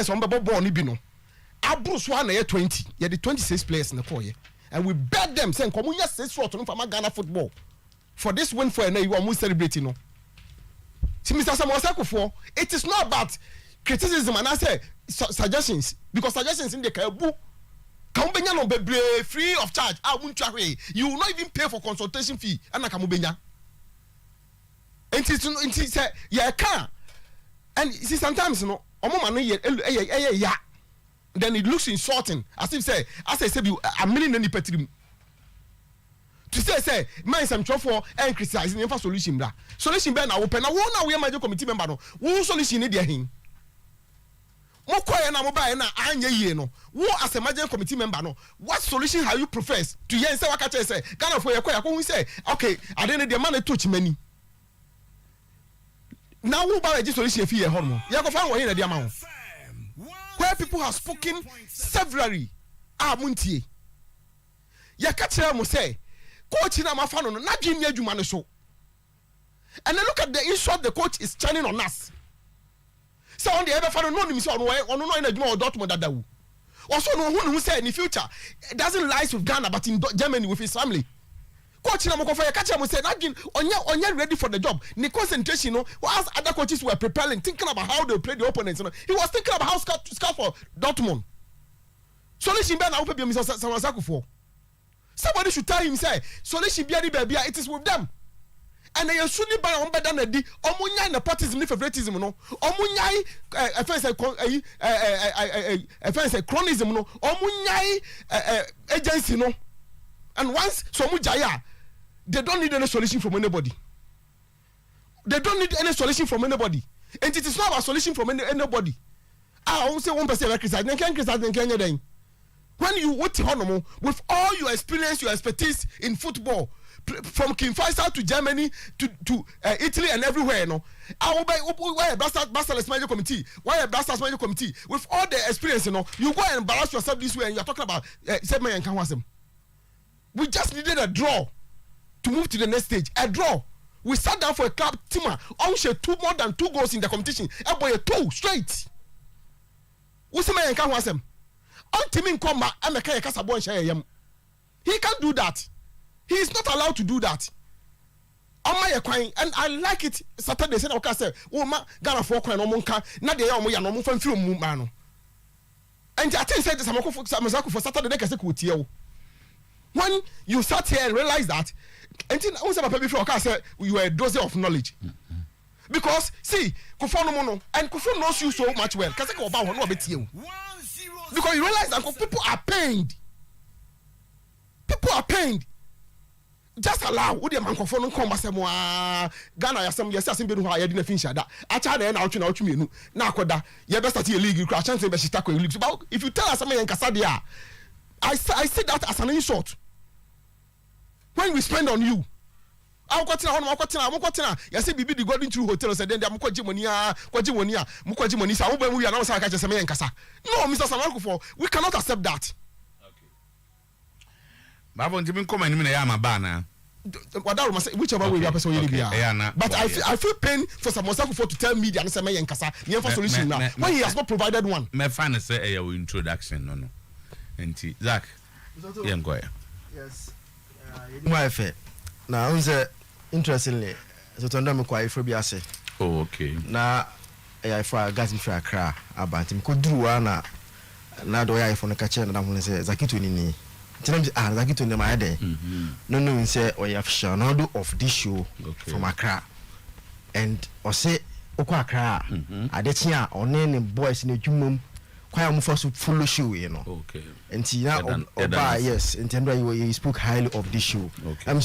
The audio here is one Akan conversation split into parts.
players on the ball ni bi no abro so na 20 ye the 26 players na call ye and we bet them say come nya 6 short no from Ghana football for this win for na you are celebrating no see Mr. Samuel Sakufo it is not about criticism and I say suggestions because suggestions in the kabu come benya no bebre free of charge you will not even pay for consultation fee and come benya enti say ya can and see sometimes no omo man ya then it looks insulting as if say as I said you a million any petrim to say man some for and criticizing for solution bra solution be na open na won na we major committee member no wo solution dey hin mo koye na mo ba na anya yie no wo as a major committee member no what solution have you profess to yen say waka che say Ghana for ye koya ko hu say okay ade ne dey man touch mani now who ba register solution fi ye hormo ye ko fa wo hin na dey ma ho where people have spoken severally muntie ye ka kire mo say coach na ma fa no na dwemi adwuma ne so and then look at the insult the coach is chanting on us so on the ever fa no nim say on no na adwuma o Dortmund dadawu also no who say in the future it doesn't lie with Ghana but in Germany with his family coach na mo ko fa ye ka kire mo say na dwem onya ready for the job ni concentration no whilst other coaches were preparing thinking about how they play the opponents no he was thinking about how scout for Dortmund solution be na wo pe bi Mr. Samuel Sakufo somebody should tell him say solution be any baby it is with them and they should buy on better than the omunya nepotism favoritism no omunya offense chronism no omunya agency no and once so mujaya they don't need any solution from anybody and it is not a solution from anybody I won't say 1% criticize then can criticize then can you when you with all your experience your expertise in football from King Faisal to Germany to Italy and everywhere no I will buy why a Barcelona Major Committee with all the experience you go and embarrass yourself this way and you're talking about 7 million Kanwasem. We just needed a draw to move to the next stage. A draw. We sat down for a club team. More than 2 goals in the competition. And boy, 2 straight. We say man can't wasem. On team in combat, I'm a kaya boy. He can't do that. He is not allowed to do that. On my crying, and I like it. Saturday said, "Okay, say, oh ma, Ghana for crying no monka. Na de ya no mo fan film mano." And I think said this Samako for Saturday next week. When you sat here and realize that, and then also before I said you were a dose of knowledge. Because see, Kufu no mono and Kufu knows you so much well. Because you realize that people are pained. People are pained. Just allow what the man Kufu no come say mo Ghana ya some yes be no ha ya di na finish that. Acha na na outwe me nu. Na akoda you best start a league crash chance be shita ko league. But if you tell us something nkasa dia I see that as an insult. When we spend on you, I say bibi the golden true hotel said then mukwaji money so we are now say catch some nkasa. No, Mr. Samuel, we cannot accept that. Okay. Baba ntimi come ani na ya maba na. Whichever way we are person but I feel pain for Samuel Sakufo to tell me and say me nkasa. Near for solution now. When he has not provided one. Me fan say your introduction no. Enti Zach yengoya yes my fair now unse interestingly so to ndam kwa ifo bi ase oh okay na ya ifo gas ifo akra abantim ko duruwa na do ya ifo no ka che na ho se Zakito ni tinam Zakito ni ma ade no unse o ya official no do of this show from Accra and o say okwa Accra ade chia one ne boys ne dwumom kwaya mu first follow show you know okay and na oba yes intendo you spoke highly of this show okay. I'm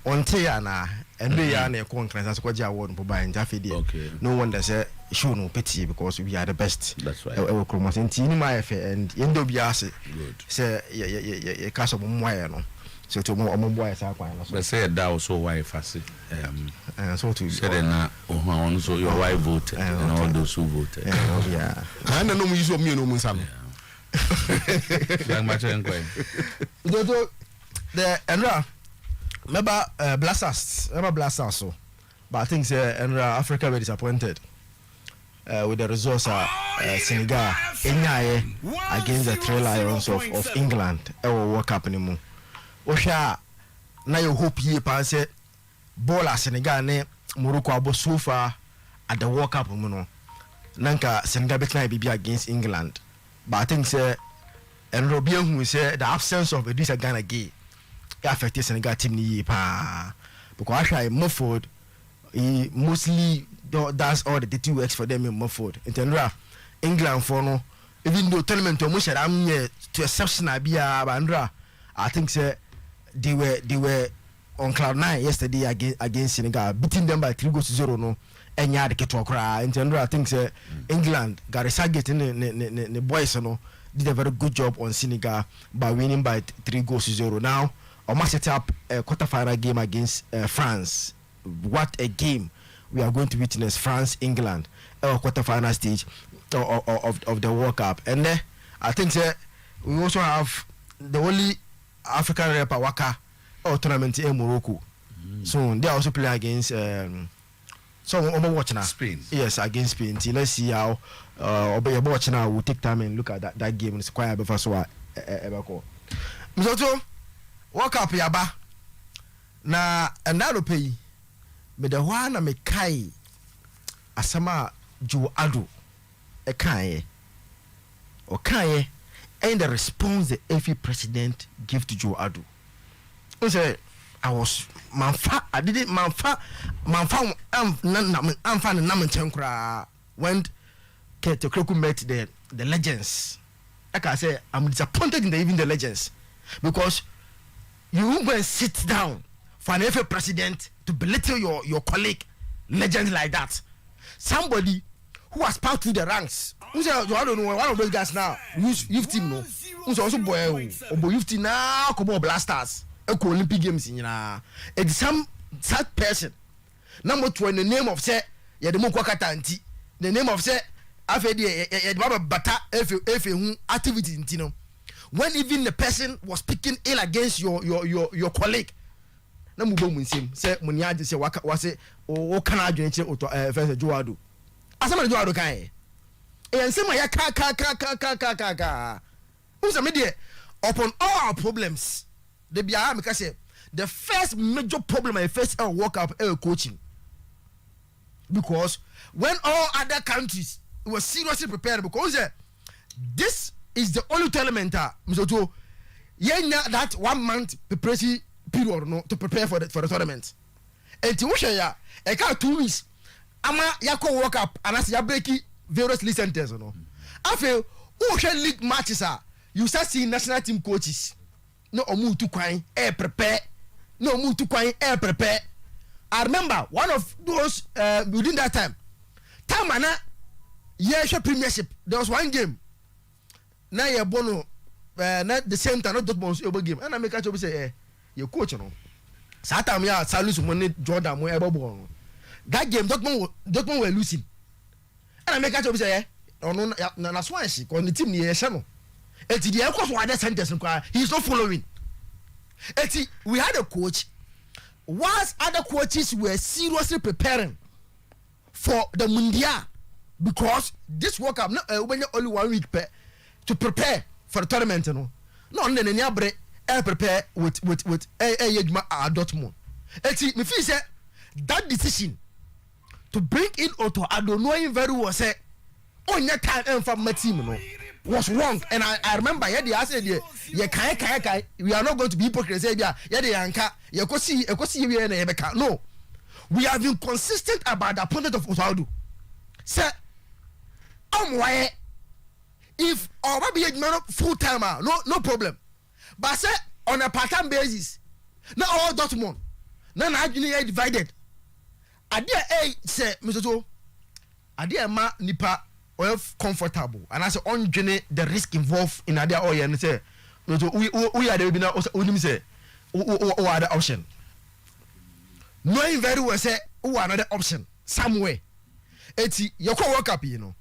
on tia na and we are na conference so kwaja award bo ba nja fedi okay no wonder say show no pity because we are the best that's right we cross and ni my fair and yendo bia say good say ye cash of moye no so to mo boy say kwan no so say that also wife ase so to say na on so your wife voted and all those who voted yeah and no mu use of me no mu sam like much enquire the Enra remember blasters so but I think say Enra Africa were disappointed with the results Senegal against the Three Lions of England World Cup anymore. Osha na you hope ye pass ball Senegal ne Morocco abo so far at the World Cup no. Nanka Senegal betina be against England. But I think say and Robian who say the absence of Idrissa Gana Gueye affected Senegal team ni pa because I Mumford he mostly does all the dirty works for them in Mumford. In general, England for no even though tournament to much am to exceptional be Bandra. I think say they were on cloud 9 yesterday against Senegal, beating them by 3-0 no. And yeah, the Ketokra in general, I think say England got a target in the boys no did a very good job on Senegal by winning by 3-0. Now, I must set up a quarterfinal game against France. What a game we are going to witness! France, England, quarterfinal stage of the World Cup. And then I think we also have the only African rapper Waka tournament in Morocco. So they also play against. So I'm watching now. Spain. Yes, against Spain. Let's see how watching now. We'll take time and look at that game. It's quite before so ever call. Mzoto, World Cup yaba. Na andalo pay. Me the one me kai asama Joe Ado e kai o kai and the response the AFI president gave to Joe Ado. He said I was I didn't manfa when Kete Kroku met the legends. Like I say, I'm disappointed in even the legends because you won't go and sit down for an FA president to belittle your colleague legends like that. Somebody who has passed through the ranks. Who's I don't know one of those guys now. Youth team no. Who's also boy youth team now come on blasters. Olympic Games in it's some sad person. Number 2 in the name of say the name of say bata activity in when even the person was speaking ill against your colleague. Na mu bomu nsem say munya je say wase o kana adwenche first Joe Ado asema Joe Ado kan e ensema ya ka unsa me de upon all our problems the bia make say the first major problem I face World Cup coaching, because when all other countries were seriously prepared, because this is the only tournament Mzoto yenya that 1 month preparation period no to prepare for the tournament. And to ya e ka 2 weeks ama yako World Cup anas ya breaki various league centers no. After league matches you start seeing national team coaches no omu to kwan prepare no omu to kwan prepare. I remember one of those within that time ana premiership there was one game na ye bono na the same time not Dortmund game and I make a job say your coach no satam ya Salus money Jordan mo ebo that game Dortmund were losing and I make a job say no na Swansea on the team ni ye no eti the coach was other sentence he's not following eti we had a coach whilst other coaches were seriously preparing for the Mundial, because this World Cup only 1 week to prepare for the tournament no prepare with Dortmund. Eti me feel say that decision to bring in Otuo Ado knowing very well say on your time from my team no was wrong. And I remember I said we are not going to be hypocrites no, we have been consistent about the appointment of Otuo Ado. Say why if maybe full timer no problem, but say on a part-time basis now all Dortmund now divided idea say Mr. Joe idea ma nipa or comfortable and I say on the risk involved in idea or and say we are the now say other option knowing very well say another option somewhere eti your World Cup you know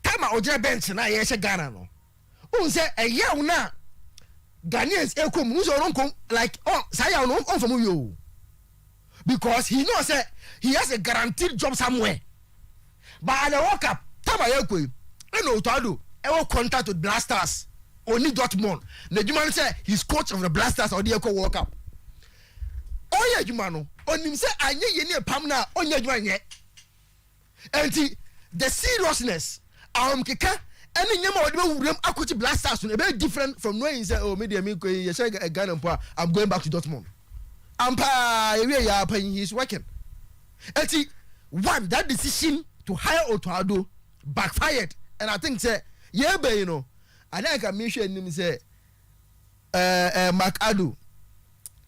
time oje bench na ye Ghana no say a year na Ghanaians ekom who like say on from you because he knows say he has a guaranteed job somewhere. But the World Cup, time I equal. I know Otuo ever contact with Blasters. Only Dortmund. The Juman say he's coach of the Blasters or the Eco World Cup. Oh yeah, Jumano. On him say I need you Pamna on your Juman yet. And the seriousness, Kika, any number of Akuti Blasters very different from when he said, oh, maybe a gun I'm going back to Dortmund. He's working. And one, that decision to hire Otuo backfired. And I think say, yeah, but you know, and I can mention him say Mark Adu,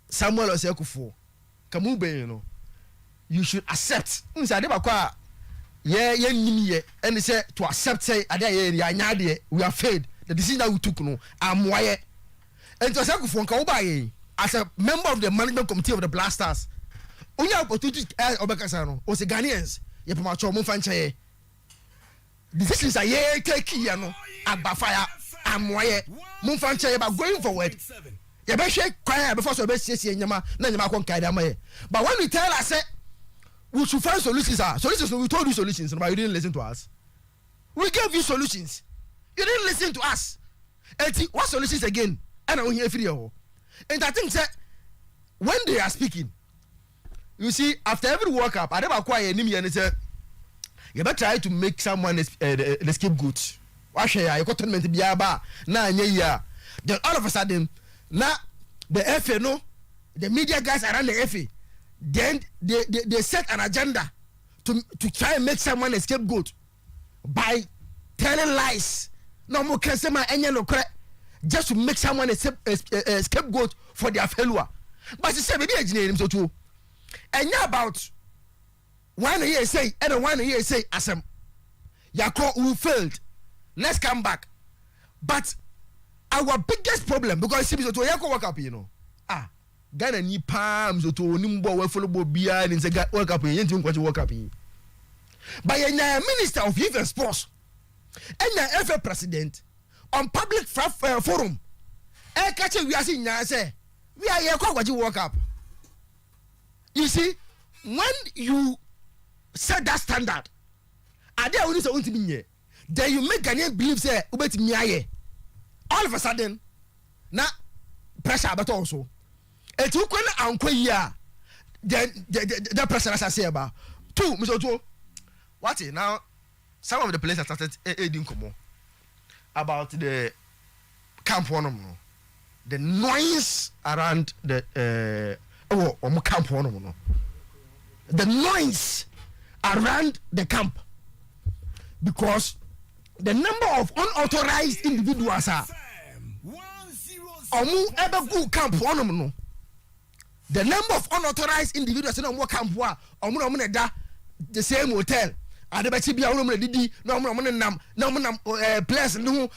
Samuel Osekufu, Kamube, you know, you should accept. Yeah, and they say to accept say we are failed. The decision that we took, no, I'm why. And to Osekufu Kauba as a member of the management committee of the Blasters, only opportunity Obekasano, was the Ghanaians, Yapamacho Mufanche. Decisions are take no Abafire, Amwaye, Mumfanche, about going forward. You better shake quiet before so best say Yama, Nanyama Kaidamae. But when we tell us, we should find solutions. Solutions, we told you solutions, but you didn't listen to us. We gave you solutions. You didn't listen to us. And what solutions again? And I will hear from you. And I think that when they are speaking, you see, after every World Cup, I never quite enemy and say, you better try to make someone the scapegoat. Wash ya, you got tournament to be about now, yeah. Then all of a sudden, now the FA, no, the media guys around the FA, then they set an agenda to try and make someone a scapegoat by telling lies. No more can say my no correct. Just to make someone a scapegoat for their failure. But you say, maybe engineer him so too. And now about 1 year say, and 1 year say, Asem, Yako, we failed. Let's come back. But our biggest problem, because it seems to Yako World Cup, you know. Ghana ni palms to Nimbo, we follow Bobia, and say, World Cup, you didn't want to World Cup. But you're a minister of youth and sports, and you're FA president. On public forum, catch we are seeing now say we are here what you World Cup. You see, when you set that standard, are there only so to be then you make Ghanaian believe say ubet me all of a sudden na pressure but also it took when uncle ya then the pressure as I say about two Mr. Otuo. What now some of the players started aiding Komo about the camp one, the noise around the camp one, the noise around the camp, because the number of unauthorized individuals are ever go camp one, the number of unauthorized individuals in a camp one, the same hotel. I never see no place no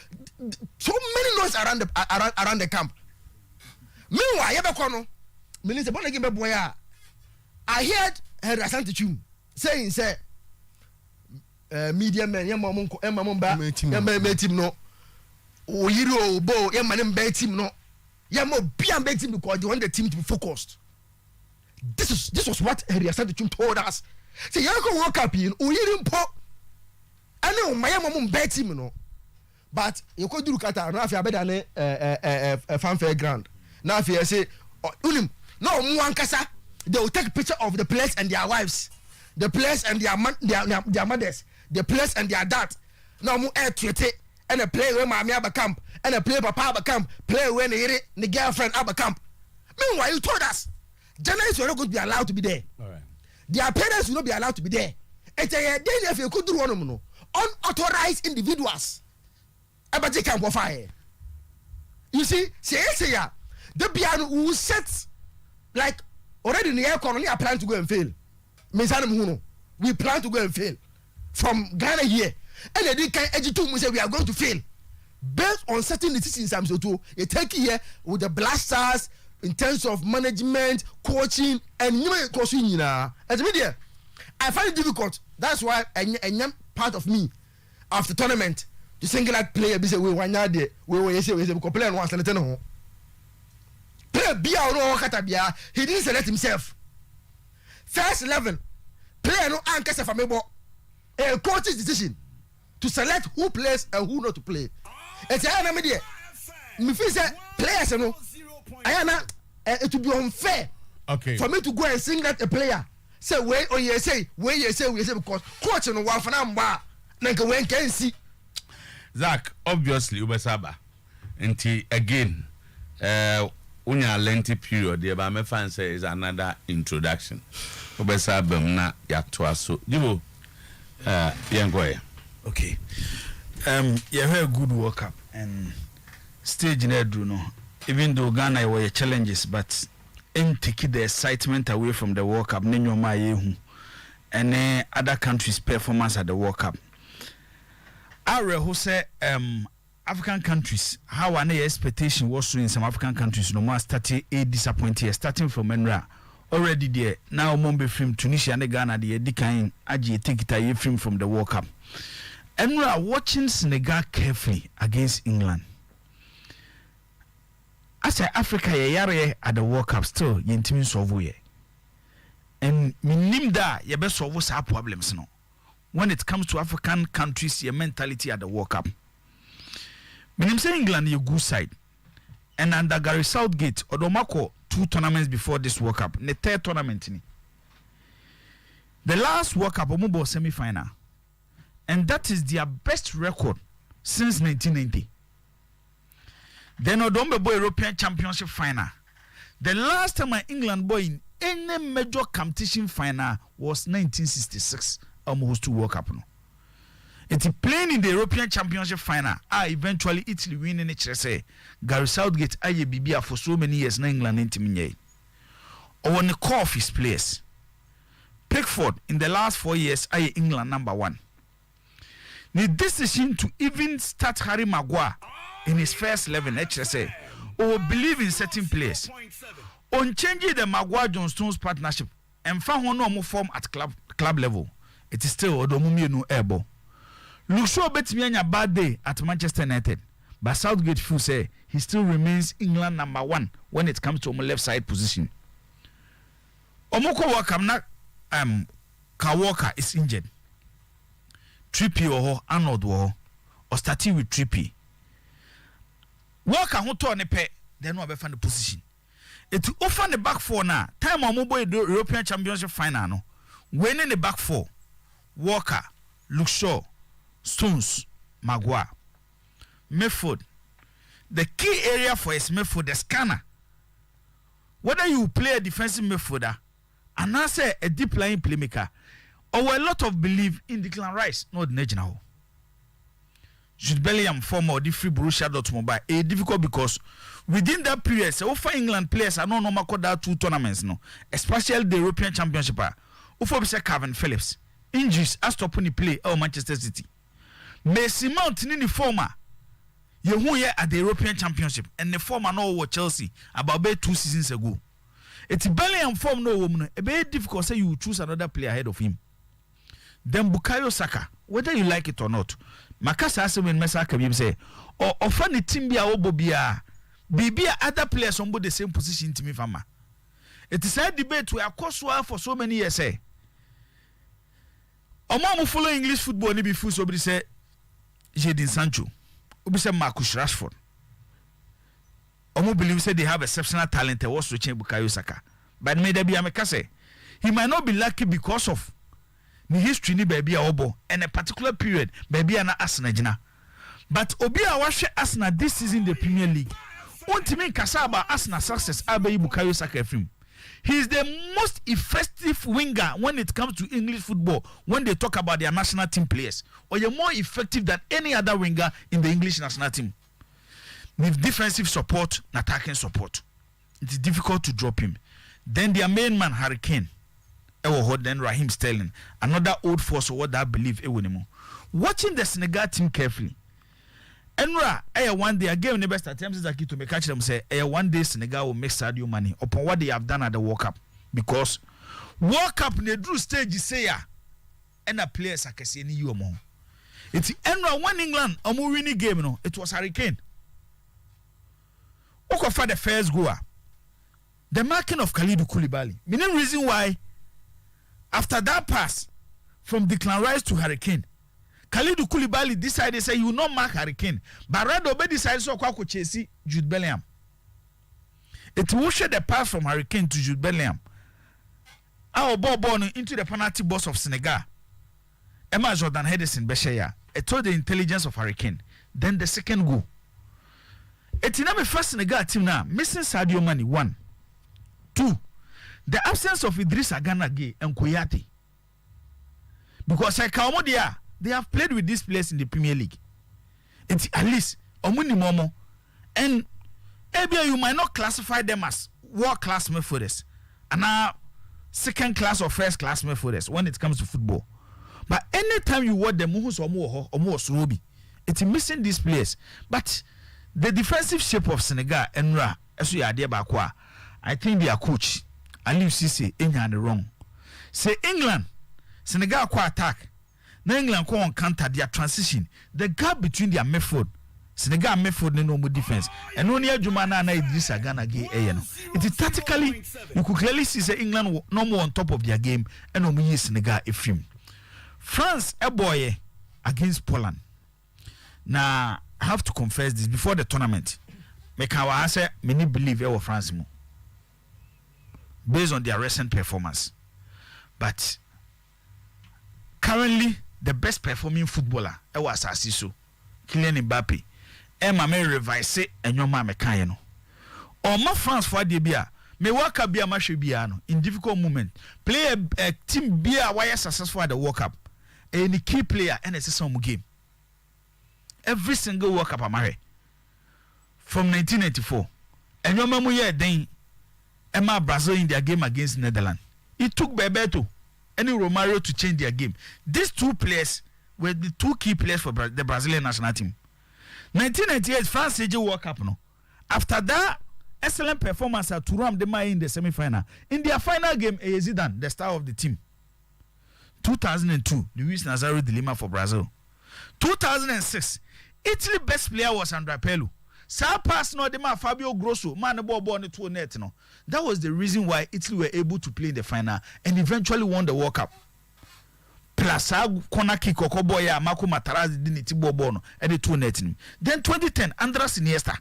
so many noise around the camp. Meanwhile, Minister Boya, I heard her Asante Chum saying say media men team no Oyiro Bo team no team because they want the team to be focused. This was what her Asante Chum told us. Say you go World Cup in Oyerepa. I know my mom bet him no. But you could do kata no afia better than a fanfare ground. Now if you say unim no muankasa they will take a picture of the players and their wives, the players and their mothers, the players and their dad. Now mu air treat and a play where mommy aba camp and a play papa aba camp, play when the girlfriend aba camp. Meanwhile you told us journalists were not going to be allowed to be there. All right. Their parents will not be allowed to be there. It's a day if you could do one unauthorized individuals. About the camp of fire. You see, say the piano who sets like already in the air colony are planning to go and fail. We plan to go and fail from Ghana here. And they didn't say we are going to fail. Based on certain decisions, I'm so too. You take here with the Blasters in terms of management, coaching, and coaching. As media, I find it difficult. That's why a young part of me after tournament to single out player be say we one day we say play and once and home. Player be our katabia. He didn't select himself. First 11 player no ankasa famebo. a coach's decision to select who plays and who not to play. It's a media. Me feel say players, you know, it would be unfair for me to go and single a player. Say where you say because coach no one for number. Nka when can see. Zach, obviously Ubesaba. Until again, unya lengthy period. The Bama fan say is another introduction. Ubesaba na yatwa so. Jibo, yangoya. Okay. You have a good World Cup and stage in Edruno. Even though Ghana were challenges, but in taking the excitement away from the World Cup, Nenyo Mayehu, and other countries' performance at the World Cup. I who say African countries, how an expectation was in some African countries, no more starting a disappointing, starting from Enra. Already there, now Mombe film Tunisia and Ghana, the decaying Aji take it a film from the World Cup. Enra watching Senegal carefully against England. I say Africa yare at the World Cup still yintimi solve ye. And minim da ye be solve sa problems no. When it comes to African countries, your mentality at the World Cup. Minim say England your good side. And under Gary Southgate, Odomako 2 tournaments before this World Cup. The third tournament ni. The last World Cup omubo semi-final. And that is their best record since 1990. Then Odombe boy European Championship final. The last time an England boy in any major competition final was 1966. Almost 2 World Cup no. It's playing in the European Championship final. Eventually Italy winning it. Say Gary Southgate aye bibia for so many years na England intimidate. Or on the core of his players. Pickford in the last 4 years aye England number 1. The decision to even start Harry Maguire in his first 11 HSA or believe in certain players on changing the Maguire John Stones partnership and found one more form at club level. It is still Odomumi no able. Look so bet me a bad day at Manchester United, but Southgate feel say he still remains England number 1 when it comes to left side position. Omoko Wakam na Kyle Walker is injured. 3P or Arnold or starting with 3P. Walker who turn a pay, then no be find the position. It offer the back 4 now. Time on mobile European Championship final no. Winning the back 4. Walker, Luke Shaw, Stones, Maguire. Midfield. The key area for his midfield, the scanner. Whether you play a defensive midfielder and I say a deep lying playmaker, or a lot of belief in Declan Rice, not Nejana. Jude Bellingham former the free Borussia Dortmund by a difficult because within that period, so for England players are no normal that 2 tournaments, no, especially the European Championship. Ufo say Calvin Phillips injuries as to put play Manchester City. Messi Mount in the former. You who here at the European Championship and the former no Chelsea about 2 seasons ago. It's Bellingham form no woman. A very difficult say you choose another player ahead of him. Then Bukayo Saka, whether you like it or not. Makasa ase when Mesaka be say or offer the team bia obobia bibia other players on both the same position to me fama. It is a debate we are caused for so many years say. Omo follow English football ni be full so be say Jadon Sancho, obi say Marcus Rashford. Omo believe say they have exceptional talent was to change Bukayo Saka. But maybe Ameka say he might not be lucky because of the history ni baby obo and a particular period baby na Arsenal jina. But obi a wahwe Arsenal this season the Premier League. Untimi kasa about Arsenal success abayi Bukayo Saka film. He is the most effective winger when it comes to English football when they talk about their national team players. Or you're more effective than any other winger in the English national team. With defensive support and attacking support. It is difficult to drop him. Then their main man Harry Kane. Then Raheem Sterling, another old force or what I believe anymore. Watching the Senegal team carefully. Enra, one day again the best attempts is to make catch them say, one day Senegal will make Sadio money upon what they have done at the World Cup. Because World Cup they drew stage say and a players are kesi ni you mo. It's Enra one England a winning game no, it was Harry Kane. Oko for the first goal. The marking of Kalidou Koulibaly. Meaning reason why after that pass, from Declan Rice to Hurricane. Khalidou Koulibaly decided say he will not mark Hurricane, but rather Obe decided so kwako chase Jude Bellingham. It will share the pass from Hurricane to Jude Bellingham. Our ball into the penalty box of Senegal. Emma Jordan Henderson Besheya. It told the intelligence of Hurricane. Then the second goal. It's in the first Senegal team now. Missing Sadio Mane 1. 2. The absence of Idris Agana Gueye and Kouyaté. Because they have played with these players in the Premier League. It's at least Omuni Momo. And maybe you might not classify them as world class midfielders. And now second class or first class midfielders when it comes to football. But anytime you watch them, it's missing these players. But the defensive shape of Senegal and I think their coach, Aliou Cisse, England wrong. Say England, Senegal ko attack. Now England ko on counter their transition. The gap between their midfield, Senegal midfield no more defense. And only Jumana na Idris Agana Gueye. It is tactically, you could clearly see say England no more on top of their game and no more Senegal a film. France a boy against Poland. Now I have to confess this before the tournament. Make our answer many believe our France more based on their recent performance. But currently the best performing footballer was Asiso, Kylian Mbappe. Emma may revise it and your mama Kayano. Or my France for the beer. May work up be a match in difficult moment. Play a team beer why successful at the World Cup. Any key player and it's a some game. Every single World Cup Amare from 1994. And your mama yeah then Emma Brazil in their game against Netherlands. It took Bebeto and Romario to change their game. These two players were the two key players for the Brazilian national team. 1998 France World Cup no. After that excellent performance at Turam de Mai in the semi-final. In their final game, Zidane, the star of the team. 2002, Luis Nazário de Lima for Brazil. 2006, Italy best player was Andrea Pirlo. Sa pass no de ma Fabio Grosso, man the ball on the net no. That was the reason why Italy were able to play the final and eventually won the World Cup. Plus corner kick Okoboya, Marco Materazzi didn't bono and the two net. Then 2010, Andres Iniesta.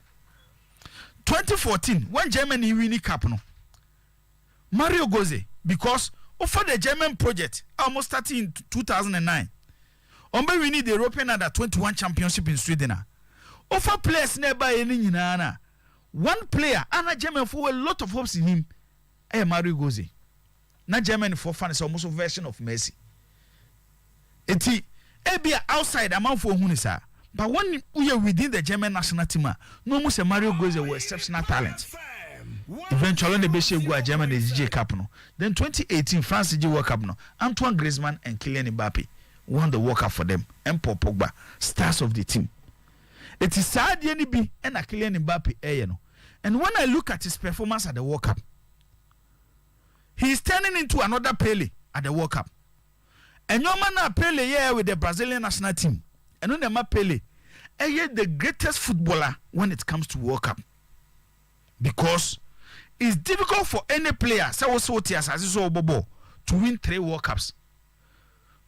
2014, when Germany win the cup no. Mario Götze, because for the German project, almost starting in 2009. We need the European Under 21 Championship in Sweden. Offer players nearby any nana. One player, Anna German for a lot of hopes in him. Mario Götze. Not German for fun is almost a version of Messi. Eti, be outside amount for Hunisa. But when we are within the German national team, no more say Mario Götze was exceptional talent. Eventually, the best go Germany is DJ Cup no. Then 2018 France DJ World Cup no. Antoine Griezmann and Kylian Mbappe won the World Cup for them. And Paul Pogba, stars of the team. It is sad Yenibi and Kylian Mbappe no. And when I look at his performance at the World Cup, he is turning into another Pele at the World Cup. And your man Pele here with the Brazilian national team. And when the Pele, the greatest footballer when it comes to World Cup. Because it's difficult for any player to win 3 World Cups.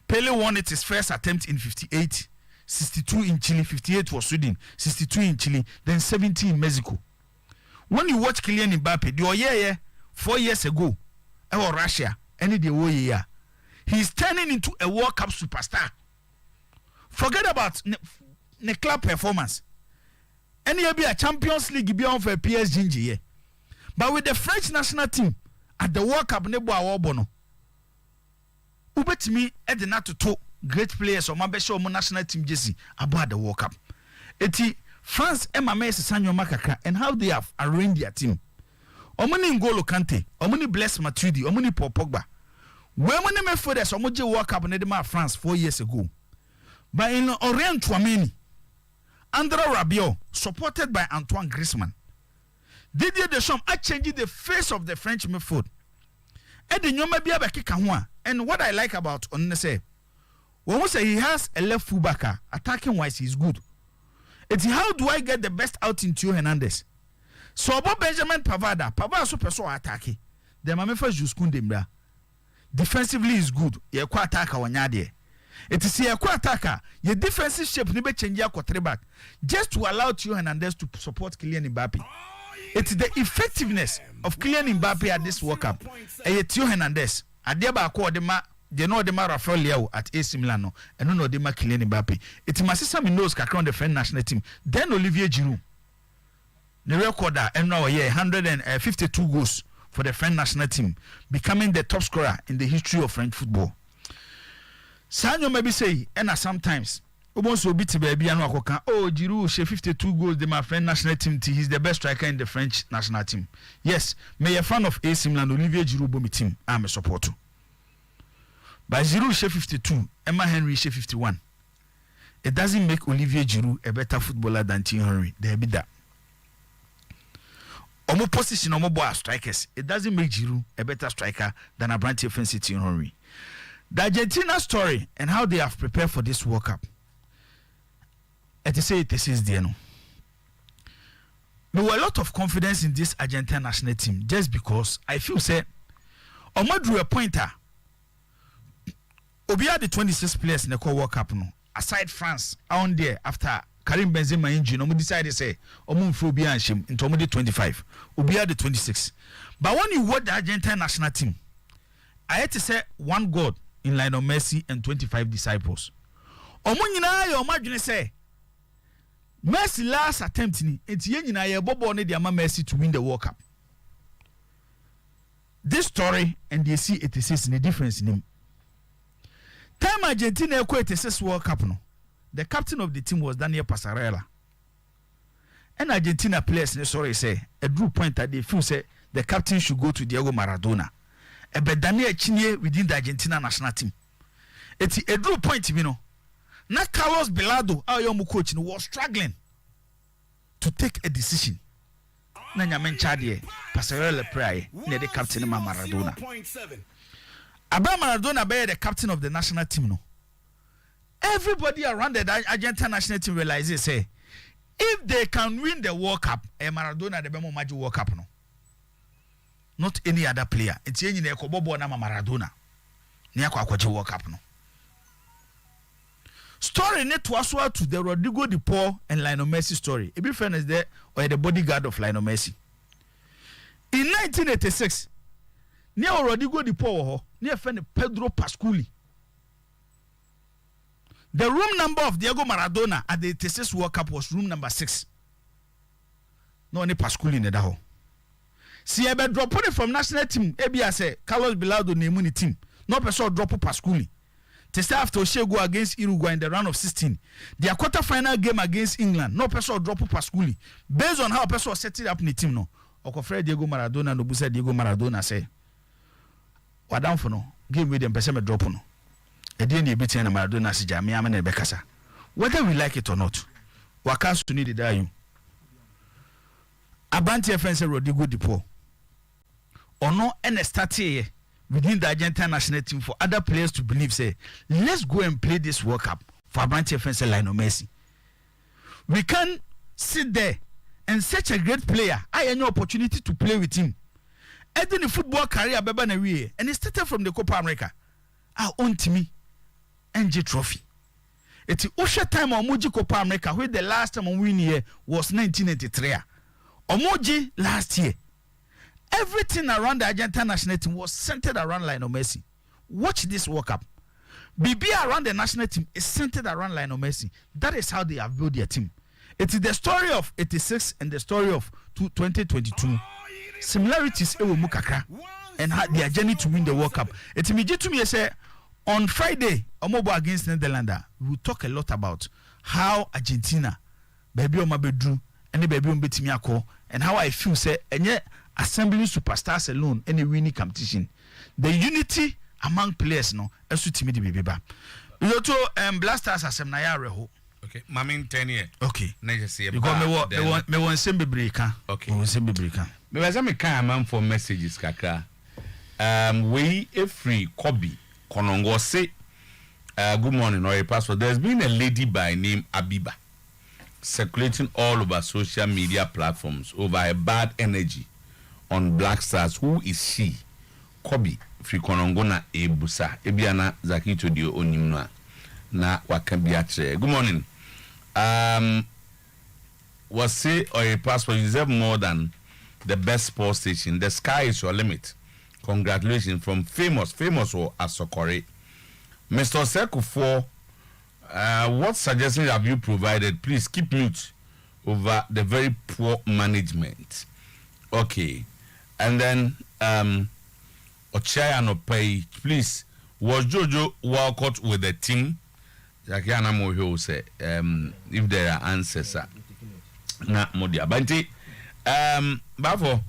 Pele won it his first attempt in 58, 62 in Chile, 58 for Sweden, 62 in Chile, then 70 in Mexico. When you watch Kylian Mbappe, the 4 years ago, or Russia, any the year, he's turning into a World Cup superstar. Forget about the club performance. Any be a Champions League beyond for PSG. But with the French national team at the World Cup, nebo awobono. Ubetimi edina to great players or mabesho mo national team jersey about the World Cup. Eti France MMS Sanyo Makaka and how they have arranged their team. Omuni N'Golo Kante, Omuni Blaise Matuidi, Omuni Paul Pogba. When we name for this, Omoje World Cup in France 4 years ago. But in Orient Tchouameni, André Rabiot, supported by Antoine Griezmann. Didier Deschamps are changing the face of the French midfield. And what I like about Onese, when we say he has a left fullbacker, attacking wise he's good. It's how do I get the best out in Theo Hernandez? So about Benjamin Pavard so person attacking. The mame first Juskundembra. defensively is good. Ye kwa attacker wanyade. It is here kwa attacker. Your defensive shape ni be change ya kwa back just to allow Theo Hernandez to support Kylian Mbappe. It is the effectiveness of Kylian Mbappe at this World Cup. Theo Hernandez. Adiaba ko odema they know odema Rafael Leao at AC Milan no. And no odema Kylian Mbappe. It must some knows kakra on the French national team. Then Olivier Giroud. The recorder and now 152 goals for the French national team, becoming the top scorer in the history of French football. Sanyo maybe say, and sometimes almost will be to baby and oh Giroud she 52 goals the my French national team. He's the best striker in the French national team. Yes, may a fan of AC Milan Olivier Giroud bomi team. I'm a supporter. But Giroud she 52, Emma Henry she 51. It doesn't make Olivier Giroud a better footballer than Thierry Henry. There be that. Omo position omo boy strikers. It doesn't make Giroud a better striker than a brand offensive Thierry Henry. The Argentina story and how they have prepared for this World Cup. It is there no. There were a lot of confidence in this Argentina national team just because I feel say omo drew a pointer. Obia the 26 players in the World Cup no. Aside France on there after Karim Benzema injury, no, we decided to say, Omunfobia and Shim into 25. Ubia the 26. But when you watch the Argentine national team, I had to say one God in Lionel Messi and 25 disciples. Omunina, your imagine say, Messi last attempt ni, it's yenina ye bobo ne the ama Messi to win the World Cup. This story and they see 86 in the difference in him. Time Argentina equate 86 World Cup no. The captain of the team was Daniel Passarella. And Argentina players, say, a drew point that they feel say the captain should go to Diego Maradona. But Daniel Chinye within the Argentina national team. It's a drew point, you know. Not Carlos Belado, our young coach, was struggling to take a decision. Nanya Menchadie, Passarella pray, near the captain of Maradona. Abba Maradona be the captain of the national team, no. Everybody around the Argentine national team realizes, say, if they can win the World Cup, Maradona the Bemo Magic World Cup, no. Not any other player. It's any Kobobo na Maradona. Niako Akwaji World Cup, no. Story net was to the Rodrigo de Paul and Lionel Messi story. If you friend is there or the bodyguard of Lionel Messi. In 1986, near Rodrigo de Paul, near friend Pedro Pasculi. The room number of Diego Maradona at the 86 World Cup was room number 6. No any Pasculi in the daho. See, I drop it from national team. Ebi say Carlos Belado name the team. No person drop Pasculi. Test after Oshe go against Uruguay in the round of 16. Their quarter-final game against England. No person drop Pasculi. Based on how person set it up in the team, no. Okofre Diego Maradona no busa Diego Maradona say. Wadam for no game with them person drop no. Whether we like it or not, Wakas to need the you. Abanti friends Rodrigo de Paul. Or no any start here within the Argentine national team for other players to believe, say, let's go and play this World Cup for Abanti friends Lionel Messi. We can sit there and such a great player. I had no opportunity to play with him. And then the football career and it started from the Copa America. I own to me. NG Trophy. It's Osha time Omoji Copa America, where the last time we win here was 1993. Omoji last year. Everything around the Argentine national team was centered around Lionel Messi. Watch this World Cup. BB around the national team is centered around Lionel Messi. That is how they have built their team. It is the story of 86 and the story of 2022. Similarities ewo mukakra and their journey to win the World Cup. It's immediate to me say on Friday, Omobo against Netherlands, we will talk a lot about how Argentina, baby Omabedru, and the baby Ombetimiako, and how I feel say, and yet assembling superstars alone, any winning competition. The unity among players, no, as to Timmy baby. Loto Blasters as Naya Reho. Okay, Mamin 10 years. Okay, never see me want send breaker. Okay, me send breaker. Me was me kind man for messages kakra. We a free Kobe. Konongo say, good morning, Oyerepa. So there's been a lady by name Abiba circulating all over social media platforms over a bad energy on Black Stars. Who is she? Kobe free konongona ebusa ebiana Zakito dio onimno na wakabiatre. Good morning. Was say Oyerepa Sports, you deserve more than the best sports station. The sky is your limit. Congratulations from famous or Asokore. Mr. Sekufo, what suggestions have you provided? Please keep mute over the very poor management. Okay. And then Ochaya no pay, please. Was Jojo Walcott with the team? Zakiana Moho say if there are answers. Na modia banti bafo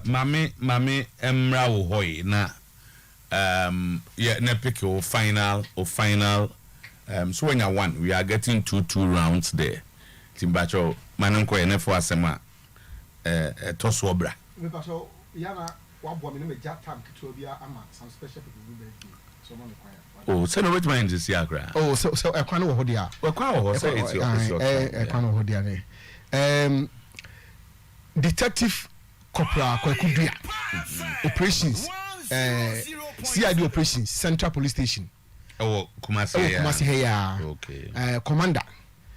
mami emra wo hoy na yeah na pick your final so when you won we are getting two rounds there timbacho manenko ene fo asema to so obra me paso yana wabo me no me ja tank to bia ama some special people do birthday so mo me kwaya oh so no which mind is yakra oh so ekwan wo ho dia ekwan wo say it's your ekwan wo ho dia ne Detective Corporal Kwekudua operations CID operations Central Police Station Kumasi here okay commander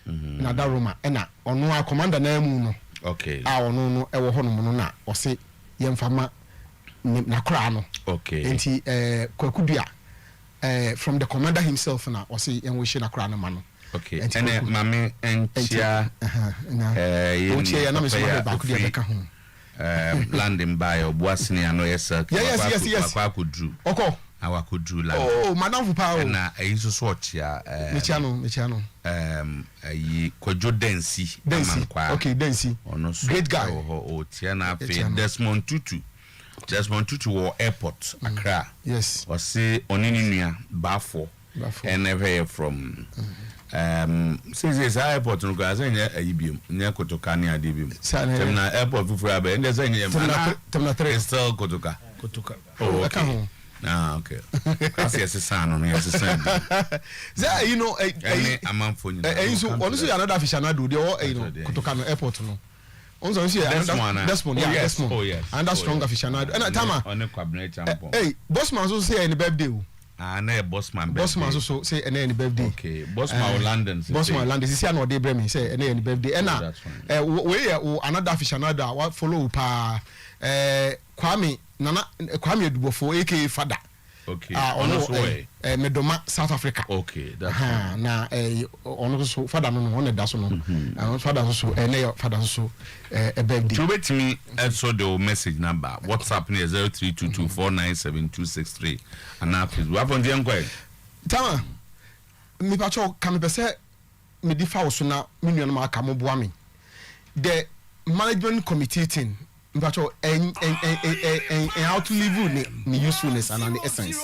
na da Roma na ono commander na mu no okay ono no ewo ho no na o se yemfama na kra no okay enti Kwekudua from the commander himself na o se yenwo hye na kra no ma no okay ene mami enchia ya na me so ba ku dia beka ho landing by obuasini ano yes kwa kudru oko awa kudru land oh madam pa o na ayiso so ochia mechiano ayi kojo densi okay densi great guy o tia na fe Desmond Tutu wo airport Accra yes o se onini nua bafo and never from since airport no ga say ayibiem nya kotoka ni adibiem temna airport fufu abe ende say nya temna 3 still kotoka oh okay okay kasi esesano no esesano you know amanfo ni so ono so another aficionado de o kotoka no airport no onzo so Desmond and that strong aficionado and tama on Kwabena Acheampong hey bossman so say any birthday na bossman so say any birthday okay bossman London say na dey bremi say any birthday and we another aficionado what follow pa Kwame Edubofo aka Father okay ono Medoma South Africa okay that's na ono so Father no ono da so no Father so Father so birthday to wait me also the message number WhatsApp near 0322497263 and now please we have on the inquiry tama me pacho kam be say me di fa so na me nua no aka mo boa me the management committee thing Mbacho how to live ni usefulness and the essence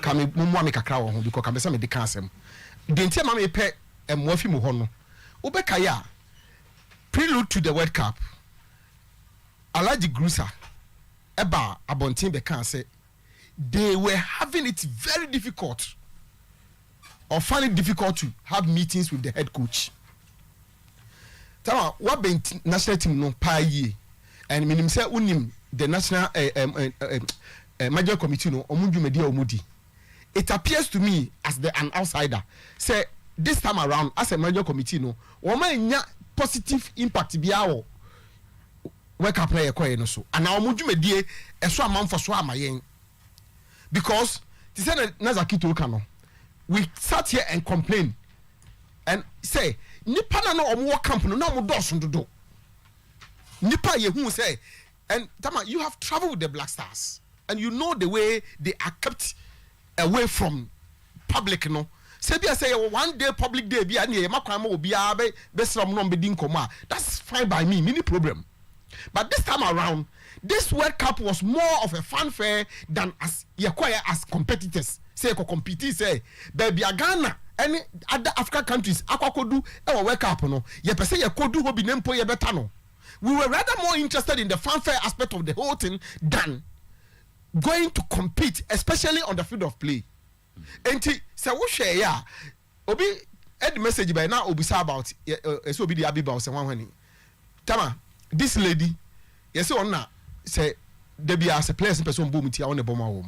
kame mumu ame kakra wo ho because kame se me de kan asem de ntia ma me pe moafi mu ho no obeka ya prelude to the World Cup Alaji Grusa eba abontin be kan say they were having it very difficult or find it difficult to have meetings with the head coach tama what be national team no pa yi and minim say unim the national major committee no omudwumedi omudi it appears to me as an outsider say this time around as a major committee no woman nya positive impact biawo World Cup player koye no so and omudwumedi eso amanfo so amayen because they said Nazakito Kano we sat here and complain and say nipa na no omo camp no na omo doso dodo nipa ye who say and Tama you have traveled with the Black Stars and you know the way they are kept away from public no say be say one day public day be na makwan ma obi a be sram no be din koma that's fine by me mini problem but this time around this World Cup was more of a fanfare than as competitors say compete say baby Ghana any other African countries akwakodu e World Cup no ye pese ye kodu hobi nempo ye beta no we were rather more interested in the fanfare aspect of the whole thing than going to compete, especially on the field of play. Enti say wo share ya obi the message by now obi say about so obi the abiba say wan hwani Tama this lady you say ona say there be as a players person boom ti a on the bomber wo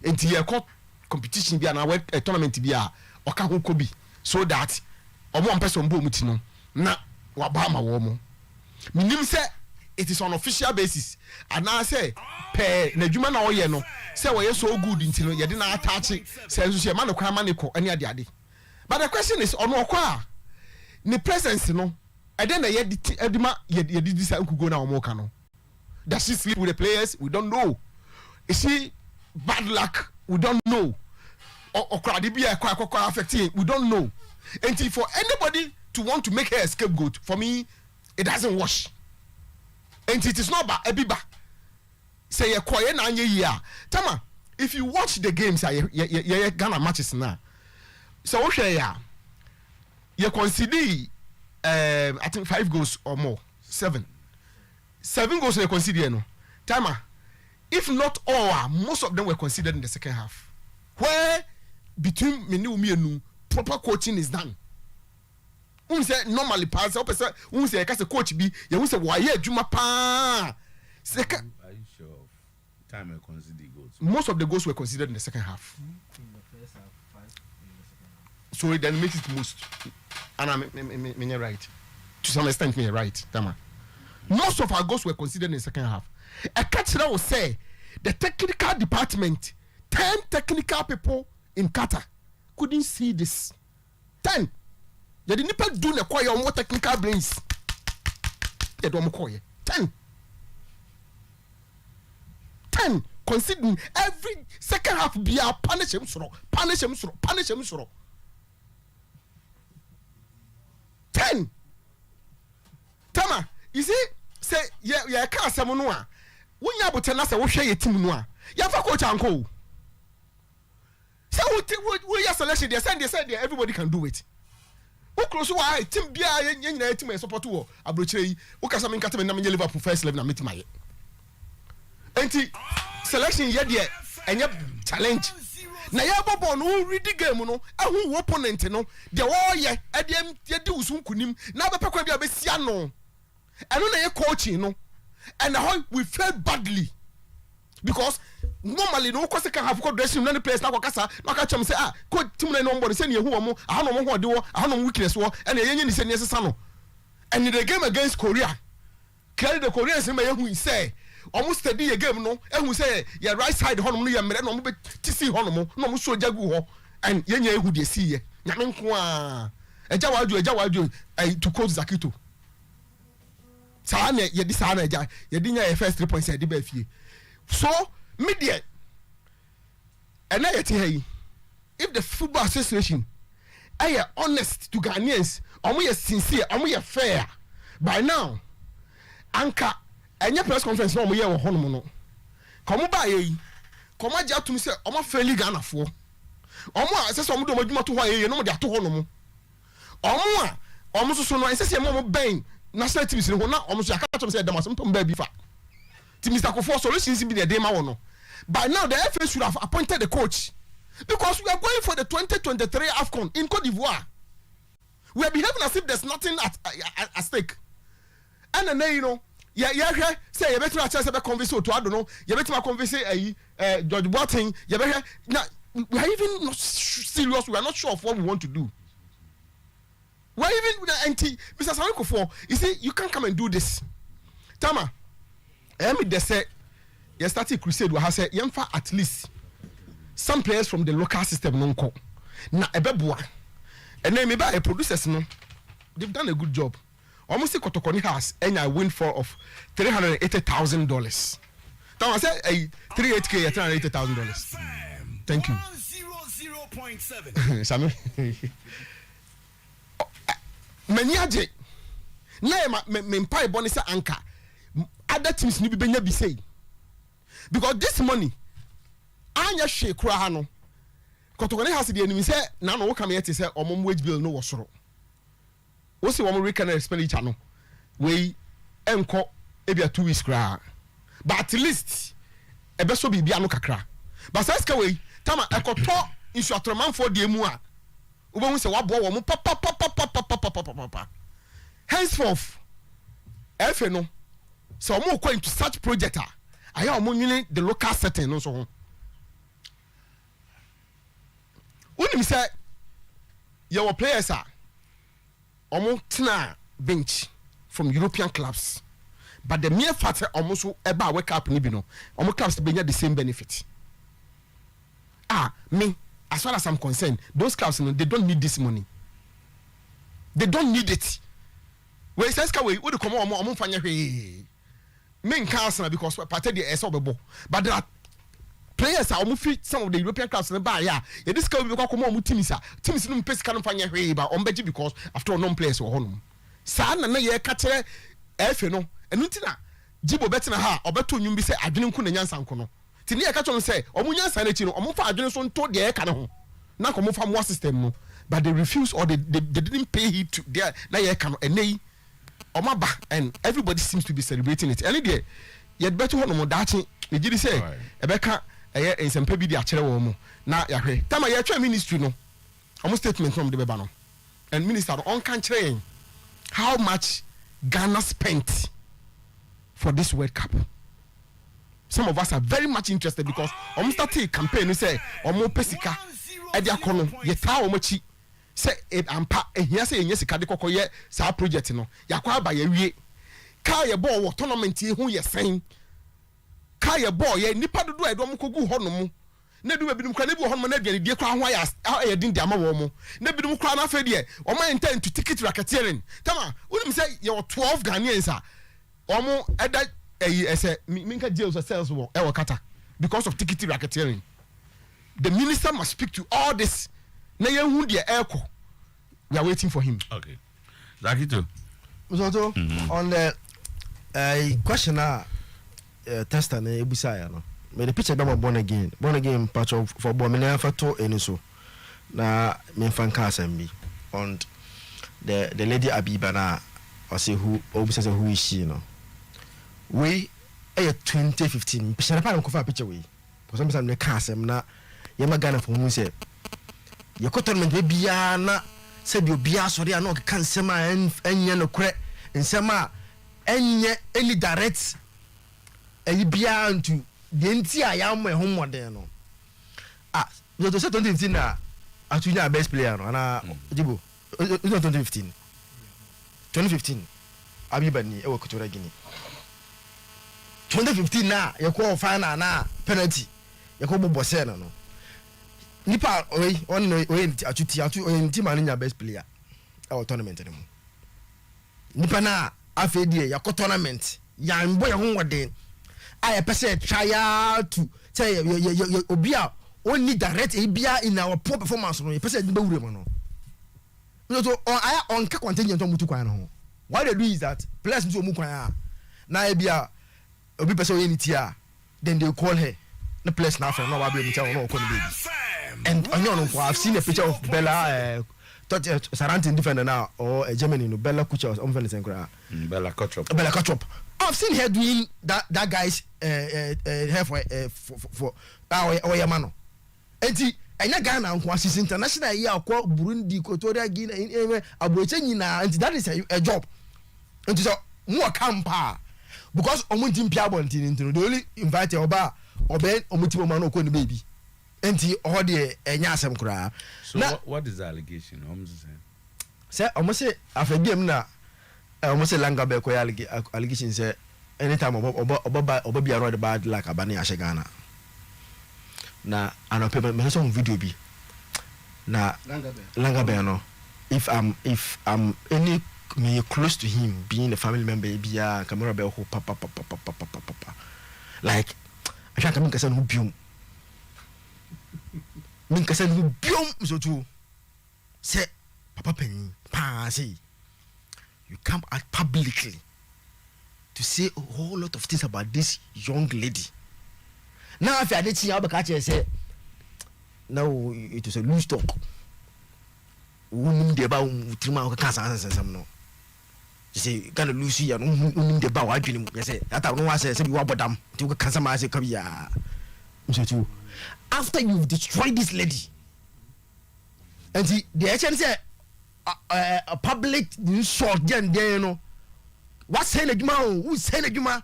enti ye call competition bi na a tournament bi a oka ho ko bi so that omo person bo muti no na wa ba ma wo mo minim say it is on official basis and I say pe na dwuma na oye no say we so good nti no ye de na attach say so she ma no kwa ma ne ko ani ade but the question is ono kwa ni presence no and then ye edima ye di say ukugo na omo ka no does she sleep with the players? We don't know. Is she bad luck? We don't know. Or affecting? We don't know. And for anybody to want to make her a scapegoat, for me, it doesn't wash. And it is not about Ebiba. Say you're quiet and you're Tama, if you watch the games, you're Ghana matches now. So okay, you consider I think 5 goals or more, 7 goals were considered. No, Timer. If not all, most of them were considered in the second half, where between me and proper coaching is done. Say normally pass. Say because coach be. You say why Juma pa. Second. Are you sure? Time I consider goals. Most of the goals were considered in the second half. In the first half, 5 in the second half. So it then makes it most. And I'm right. To some extent, me right, Tama. Most of our goals were considered in the second half. A catcher will say the technical department, 10 technical people in Qatar couldn't see this. 10. They didn't do the choir more technical brains. They don't call you. 10. Considering every second half be a punish him. 10. Tama. You see, say yeah, can't say monua. When you about to say we share your team noa. You have a coach uncle. So we your selection. They said everybody can do it. Who close why team bia yenye team support wo abrochei. Who can some nkata na Liverpool first 11 na meet my. Enti selection ye de enye challenge. Na ya bobo no read the game no ehun opponent no de wo ye e de usun kunim na be pekwa bia be sia no. And when they coaching, no, and how we felt badly because normally no coach can have got dressing many players now. Kasa, now catch them say coach team no nobody say who am I don't know what do I don't know weakness war and the yenye say yes sano. And in the game against Korea, carry the Koreans in my who say almost steady a game no and who say your right side hono ya mere no be tisi hono no so jagu ho and yenye who dey see ye nyame nko a eja waju to coach Zakito. Sana ye di sana eja ye di nya first 3 points e di ba fie so media and na yet here if the football association are honest to Ghanaians omo ye sincere omo ye fair by now anka enye press conference no omo ye wo hono no komo ba ye komo agya tum se omo fairly Ghana fo omo a se so omo do madwuma to ho ye no mo de ato hono mo omo so no se se mo ben national teams no na almost I can't say them as some baby fa team Mr. Kofo solutions be the day ma wono by now the FA should have appointed the coach because we are going for the 2023 AFCON in Cote d'Ivoire. We are behaving as if there's nothing at stake and then you know say you better chance be convince to I don't know you better convince George Boateng you better now we are even not serious, we are not sure of what we want to do. Why even with the anti Mr. Sankofo, you see, you can't come and do this. Tama, they say you started crusade where I said yemfa at least some players from the local system non ko. Na ebeboa. And then maybe producers no, they've done a good job. Almost Kotokoni has a windfall of $380,000. Tama say 38K $380,000. Thank you. 100.7. Sami. Many aje na me mpa eboni say anka other teams ni bi benya bi say because this money anya hwe kura ha no Kotokone has the enemy say na no come here to say omom wage bill no wosoro wo se wo reckon expenditure no we enko ebia 2 weeks kura but at least ebe so bibia no kakra but say ska we tama ekoto isu atroman for the emu a Uba say what boy papa. Henceforth, FA no. So I'm going to such project. I am only the local setting no so. Unim say your players are tena bench from European clubs, but the mere fact almost eba wake up ni bi no clubs be the same benefit. Me, as far as I'm concerned, those clubs, they don't need this money. They don't need it. Where it says we would come on fanya hey. Men can't because part of the SOBO. But there are players are almost fit some of the European clubs in the bar. Yeah, this guy will come on with teams no pace can't find hey, but on beji because after all non players were home. San na ye catch F no and untina Jibo better ha or better you be say I didn't kun nyansa nkono. Tini e catch on say omunya sanity no omo fa adwene so nto de e ka ne ho. Na ko mo fa mo system no, but they refuse or they didn't pay heed to their na ye ka no enei omaba, and everybody seems to be celebrating it. Any day yet better ho no mo dachi me gidi say ebeka eye ensempa bi di a kire wo mo na ya hwe tama ye twa ministry no omo statement from the beba no, and minister on kan kire how much Ghana spent for this World Cup. Some of us are very much interested because start a campaign we say pesika e dia kono ye ta omachi say ampa ehia say enye sika de kokoye sa project no yakwa ba ye wie ka ye ball tournament e hu ye sen ka ye ball ye nipa dodo e do mo kogu ho no mo na du bibinum kwa na bi ho no na aduane die kwa ho ya din dia ma wo mo na bibinum kwa na fa die o ma intend to ticket racketeering tama unim say ye 12 Ghanaians omo eda say minka jails ourselves kata because of ticket racketeering. The minister must speak to all this. Na ye hu de eko. We are waiting for him. Okay. Zakito. So on the question tester na ebusa ya no. Me the picture be born again patch of for born me na fato eni so. Na me fanka asem on the lady Abiba na or say who obusa say who is she no. We 2015 picture pa ko fa picture we because some me ka asem na ye ma Ghana for mu say ye ko tournament be bia na se bi obia sori ana o ka nsem a enye no kure nsem a enye any direct e bia ntu de nti a ya mo e ho modern no you to say 2015 na atunya best player no ana Jibo 2015 Abiba ni e wo Kutura Guinea 2015 na ye ko final na penalty ye ko bobo se no nipa atu man nya best player our tournament ni mu nipa na afedie ya ko tournament ya mbo ye ho wode a ye pese try to say obi a only direct e bia in our poor performance no ye pese be wure mo no so on ka contingent on mutu kwan no what they do is that players nso mu kwan na e bia obi person yenitia then they call her the place now from no wa be yenitia no call baby and I've seen a picture of Bella Sarantin defender now or a Germany no Bella Kucha or Bella Kotchop. I've seen her doing that guy's hair for Oyamano and Ghana was international year called Burundi Equatorial Guinea and that is a job and so more campa because omuntim piabon into the only invite oba oben omutibo man okoni baby enti all the enya asem kura. So what is the allegation? Say almost say after game na almost say langa be ko allegation say anytime oba bi around bad like abani ashe Ghana na anope me so video bi na langa be no if I'm any me close to him being a family member bia camera be ho papa like I can't come kasa no biom min kasa no biom so too say papa penny pa say you come out publicly to say a whole lot of things about this young lady now if I did see how the say now it is a loose talk woman de ba utrima o kasa ansem no you say gonna lose you no de ba wa adwene you say that no wa say we wa bodam ti o kasa ma say kabia so after you've destroyed this lady and the agent say a public insult there no what say na djuma who say na djuma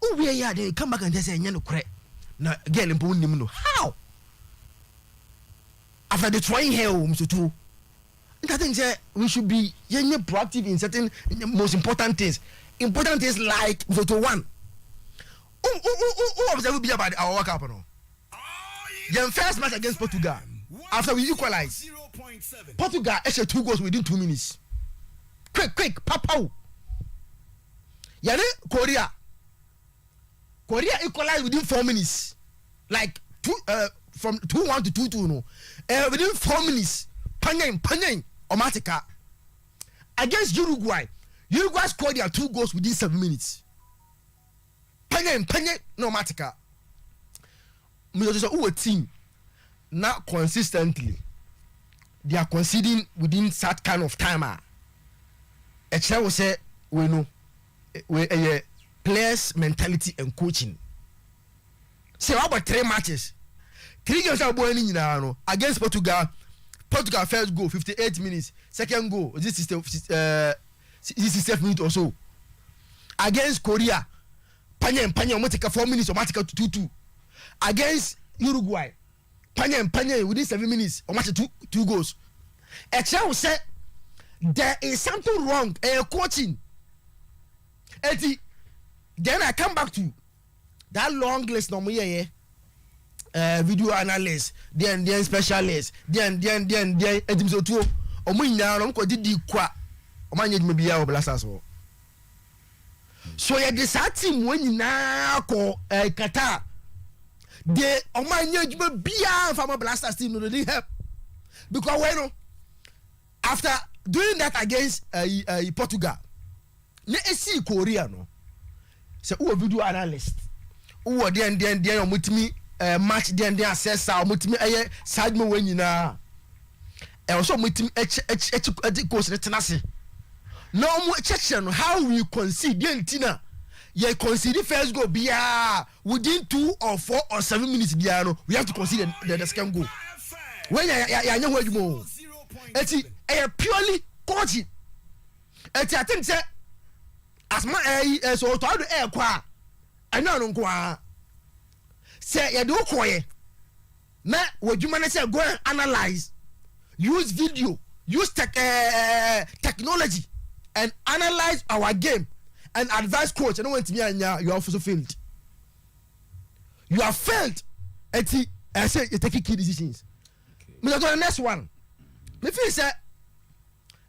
who we here they come back and say nya no kure na girl mpo nim no how after destroying her Mr. Two. I think we should be proactive in certain most important things. Important things like Mr. One. Who observe be about our work up? The first match against Portugal, after we equalize, Portugal actually 2 goals within 2 minutes. Quick, papa. Yale Korea equalized within 4 minutes, like from 2-1 to 2-2. No, within 4 minutes, Panyan, Omatica against Uruguay. Uruguay scored their 2 goals within 7 minutes. Panyan, no Matica. Who a team now consistently they are conceding within that kind of time. A chair will say we know we players mentality and coaching. Say about 3 matches, 3 games are going in against Portugal. Portugal first goal 58 minutes, second goal this is 67 minutes or so. Against Korea, Panyan Omatica 4 minutes, Omatica 2-2. Against Uruguay, Panyan within 7 minutes, Omatica 2 goals. A child said there is something wrong. Coaching. Then I come back to that long list no video analyst, then specialist, then Sometymer Otuo Acheampong ko didi kwa omanye me bia oblasa so. So ya this team when na ko Qatar. The omanye djuma bia from a blasters team no dey help. Because when after doing that against Portugal, ne esi Korea no. Say who video analyst. Who then omutimi match then assess our mutimi side me when nyina. E also mutimi course retenase. No mo check how we concede the Tina. You concede first goal bia within 2 or 4 or 7 minutes bia no we have to concede the second goal. When ya nya wadwumo. Eti purely coaching. Eti I think say as my so to do kwa ana no kwa say ya do koye na wadwuma na say go and analyze, use video, use technology and analyze our game and advise coach. I don't want to be anya you have also failed. You have failed. Eti I say you take key decisions. Me go to the next one. Me feel say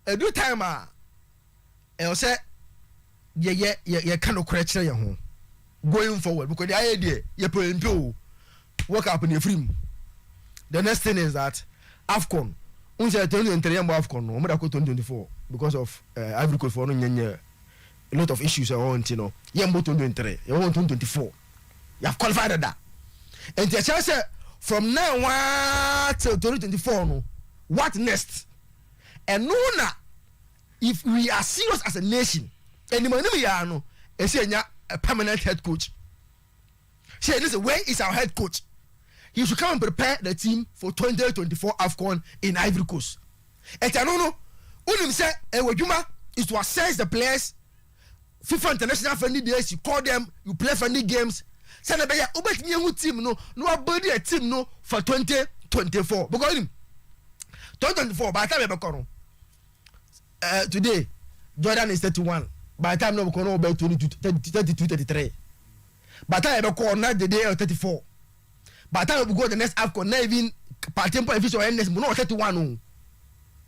do time I say yeah kind of correct your home going forward because the idea you put into work up in your frame. The next thing is that AFCON unse 2023 AFCON no mo da ko 2024 because of Ivory Coast for no a lot of issues around, you know. Yembo 2023 you want 2024 you have qualified that and the chance from now till 2024 no what next. And no na if we are serious as a nation and the money we are no a permanent head coach. Say listen, where is our head coach? He should come and prepare the team for 2024 AFCON in Ivory Coast. And I don't know unim say wadwuma is to assess the players. FIFA international friendly days, you call them, you play friendly games. Say na be ya obetimi hu team no abodi a team no for 2024 because 2024 by the time we come today Jordan is 31. By the time no we about 22 32 33. By the time we call now the day 34. By the time we go the next AFCON na even partempo if so NS no 31 no.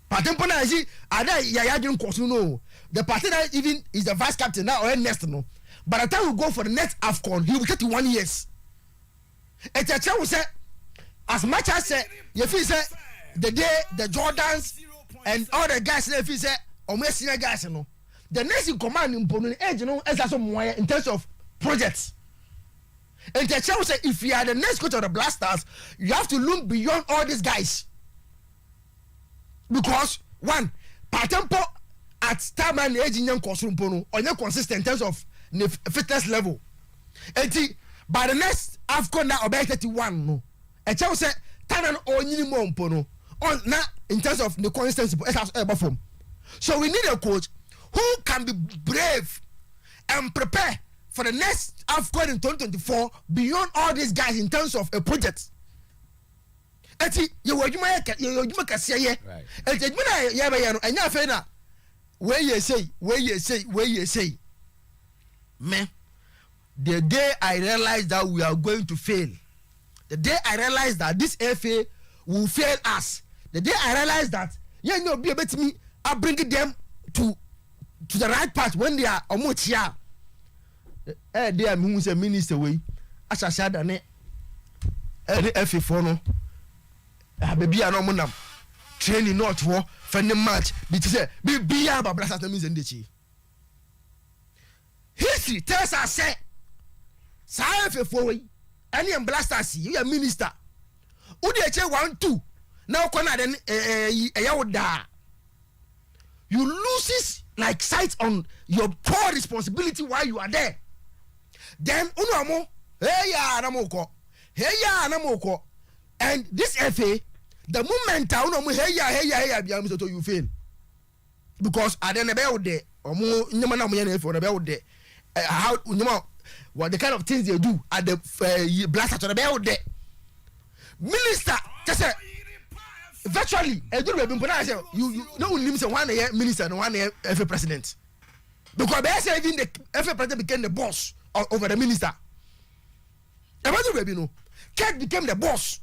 Partempo na ji ada yaya didn't course no. The party that even is the vice captain now or next no. By the time we go for the next AFCON he will 31 years. And the will say as much as say you feel say the day the Jordans and all the guys if you say almost senior guys no the next in command in Poland age no as some more in terms of projects. And the channel say if you are the next coach of the Blasters you have to look beyond all these guys because one Patempo at time and age in young Kosumpono or not consistent in terms of the fitness level. And by the next AFCON now about 31 no a channel say Tanan or minimum pono on now in terms of the consistency form. So we need a coach who can be brave and prepare for the next AFCON in 2024 beyond all these guys in terms of a project. eti ye wadwuma ye wadwuma kase ye eti adwuma na ye ba ye no enya afa na we ye say me the day I realized that we are going to fail, the day I realized that this FA will fail us, the day I realized that you know be able to me I bring them to the right path when they are almost here. They are who's a minister way as I said and FA for no baby no monam training not for the match because be about blast means in the chi history tells us say FA for way any blasters you are minister who dey che 1-2 now corner then you loses like sight on your core responsibility while you are there. Then unuamo hey ya namoko and this FA the moment unuamo hey ya bia so you fail because I don't know there omo nyama na mo ya na FA na be there how nyama what the kind of things they do at the blaster to the be there minister just say virtually you know say one year minister and 1 year FA president because they say even the FA president became the boss over the minister. Imagine you know Kek became the boss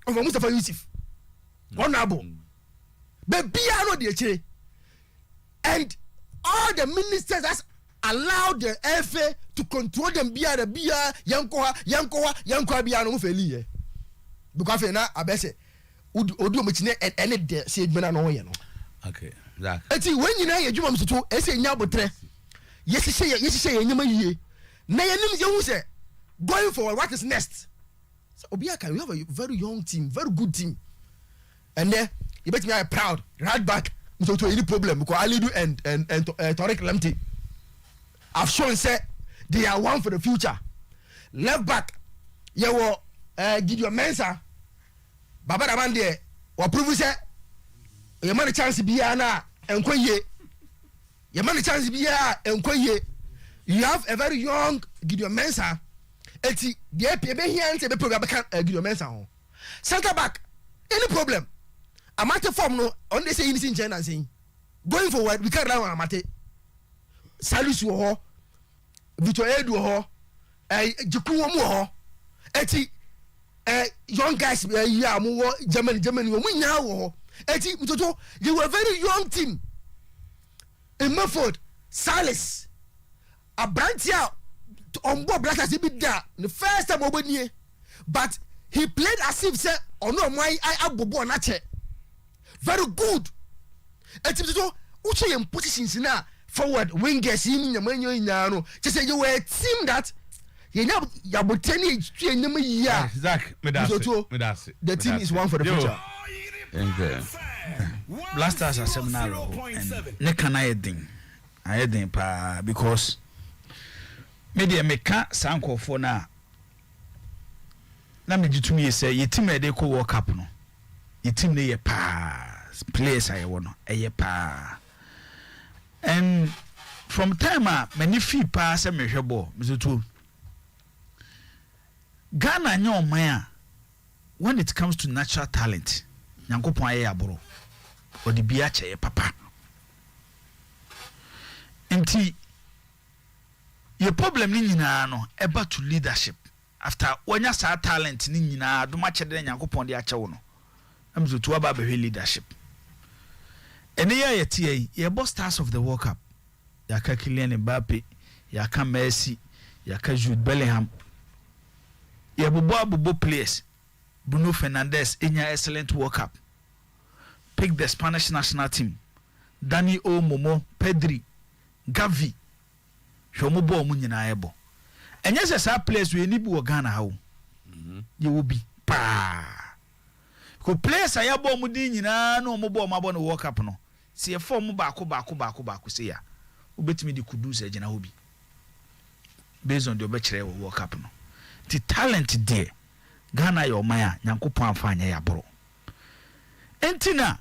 over Mustafa Yusuf honorable but piano the and all the ministers that's allowed the FA to control them bia yankoa bia no feli because na abese odu mechine ene de se adwuma na no ye no okay that eti when you na ye adwuma msoto ese nya botre yesise ye nyama yie na ye nim ye hu se going forward what is next so obiaka we have a very young team, very good team, and then you bet me I proud right back msoto any problem because Alidu and Tariq Lamti I've shown say they are one for the future. Left back ye wo Gideon Mensah Baba Ramande wa prove say ye man chance bia na enkoye ye man chance bia enkoye you have a very young Gideon Mensah eti de be here ante be program can Gideon Mensah ho center back any problem amate form no on dey say anything China saying going forward we can't rely on amate Salisu ho Victor Edu ho Jiku wo mu ho eti young guys here mo Germany wo nya wo eti mtoto you were a very young team in Medford Salis Abrantia on board Blackers be there the first time obenie but he played as if say ono mai I abobo na che very good eti mtoto uche yem positions na forward wingers yin nyamanyo nyano just say you were a team that you know yaboteni tue nyama yia Zach medase the team is one for the future blasters are seminar and ne can I den pa because media meka sanko for na me gitumi say ye team e dey ko World Cup no ye team ne ye pa players aye wono eye pa and from time many fee pa say me hwebo mesotu Ghana nya oman when it comes to natural talent nyankopon aye aboro odi bia che papa enti your problem ni nyina no eba to leadership after wanya sa talent ni nyina do ma chede nyankopon de ache wo no amzotu aba be leadership ene ya yetie ye boss stars of the World Cup yaka Kylian Mbappe yaka Messi yaka Jude Bellingham ye bobo players Bruno Fernandes enya excellent World Cup pick the Spanish national team Dani Olmo Pedri Gavi hwomo bo mu nyina ebo enye se sa players we ni bi wo Ghana ha wo ye wo bi pa ko players aya bo mu din nyina no mo bo mabo no World Cup no se ye form baako se ya obetimi di kudus agina ho bi based on the obekere wo World Cup no the talent there Ghana yo man a nyankopon afanya ya boro entina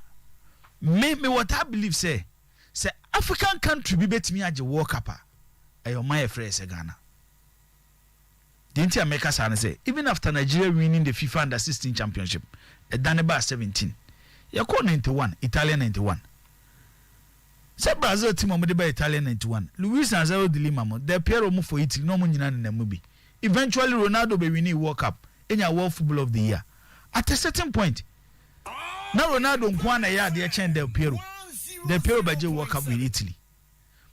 me what I believe say African country bi betimi age World Cup ayo my friends Ghana Yenti America say even after Nigeria winning the FIFA Under-16 Championship, Daneba 17, Yako 91, Italian 91. Say Brazil team omede by Italian 91. Luis Nazario de Lima mo de Piero mo for Italy no mo nyina na movie. Eventually Ronaldo be winning World Cup, enya World Football of the Year. At a certain point, now Ronaldo nkwana ya de chen Del Piero. Del Piero be World Cup with Italy.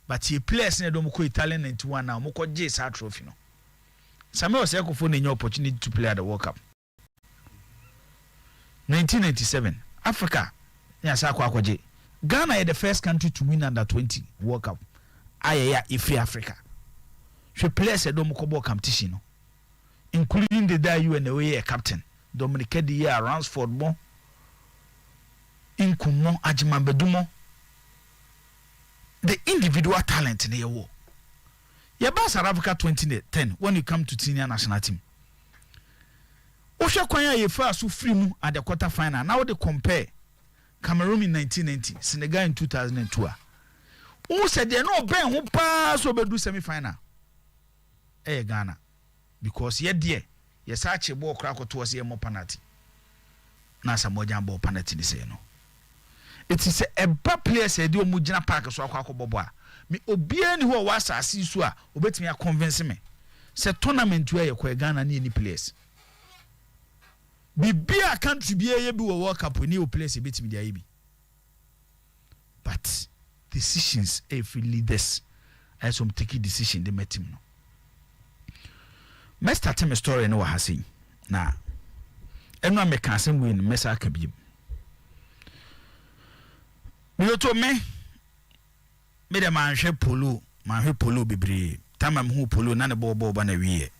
But he players na do mo ko Italian 91 now mo ko je sa trophy no. Samuel Oseko for any opportunity to play at the World Cup. 1997, Africa ya sa kwa kwaje. Ghana is the first country to win under 20 World Cup. Ayaya Ife Africa. She players a domokobo competition, including the day you and the way a captain. Dominic Dia, Ransford Mo, Inkumo, Ajimambedumo. The individual talent in the war. Yaba South Africa 2010 when you come to senior national team. Osha Kwanya ye first who free mu at the quarter final. Now they compare Cameroon in 1990, Senegal in 2002. Who said they no ben who pass over do semi-final? Ghana. Because ye dear, ye search a ball crack towards ye more penalty. Nasa moja ball penalty ni say no. It is a bad player said you mujina park so akwa boboa. Me obiani who was asisi a obetimi a convince me. Say tournament where ye Ghana ni any place. Bibia country be a World Cup when you place a bit media. But decisions, if leaders, as some take decision, they met him. No. Let's start a story. No, has seen now. Everyone make cancer win. Messa Kabib. You told me, made a man share polo, man polo be brave. Tamam who polo none of bobo banawie.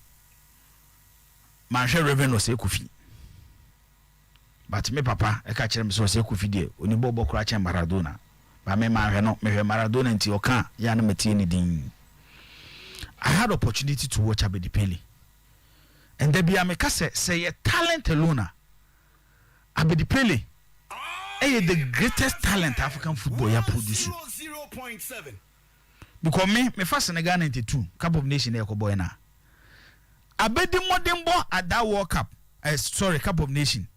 Man share revenue say coffee. But me papa e ka kire me so se kufidie oni bobo kura che Maradona ba me ma hwe no me hwe Maradona nti o kan ya na metie ni din. I had opportunity to watch Abedi Pele and there be a me ka say a talent alone Abedi Pele the greatest talent African football ya produce 0.7 because me first Senegal 92 Cup of Nation e ko boy na Abedi Modembo at that World Cup Cup of Nation.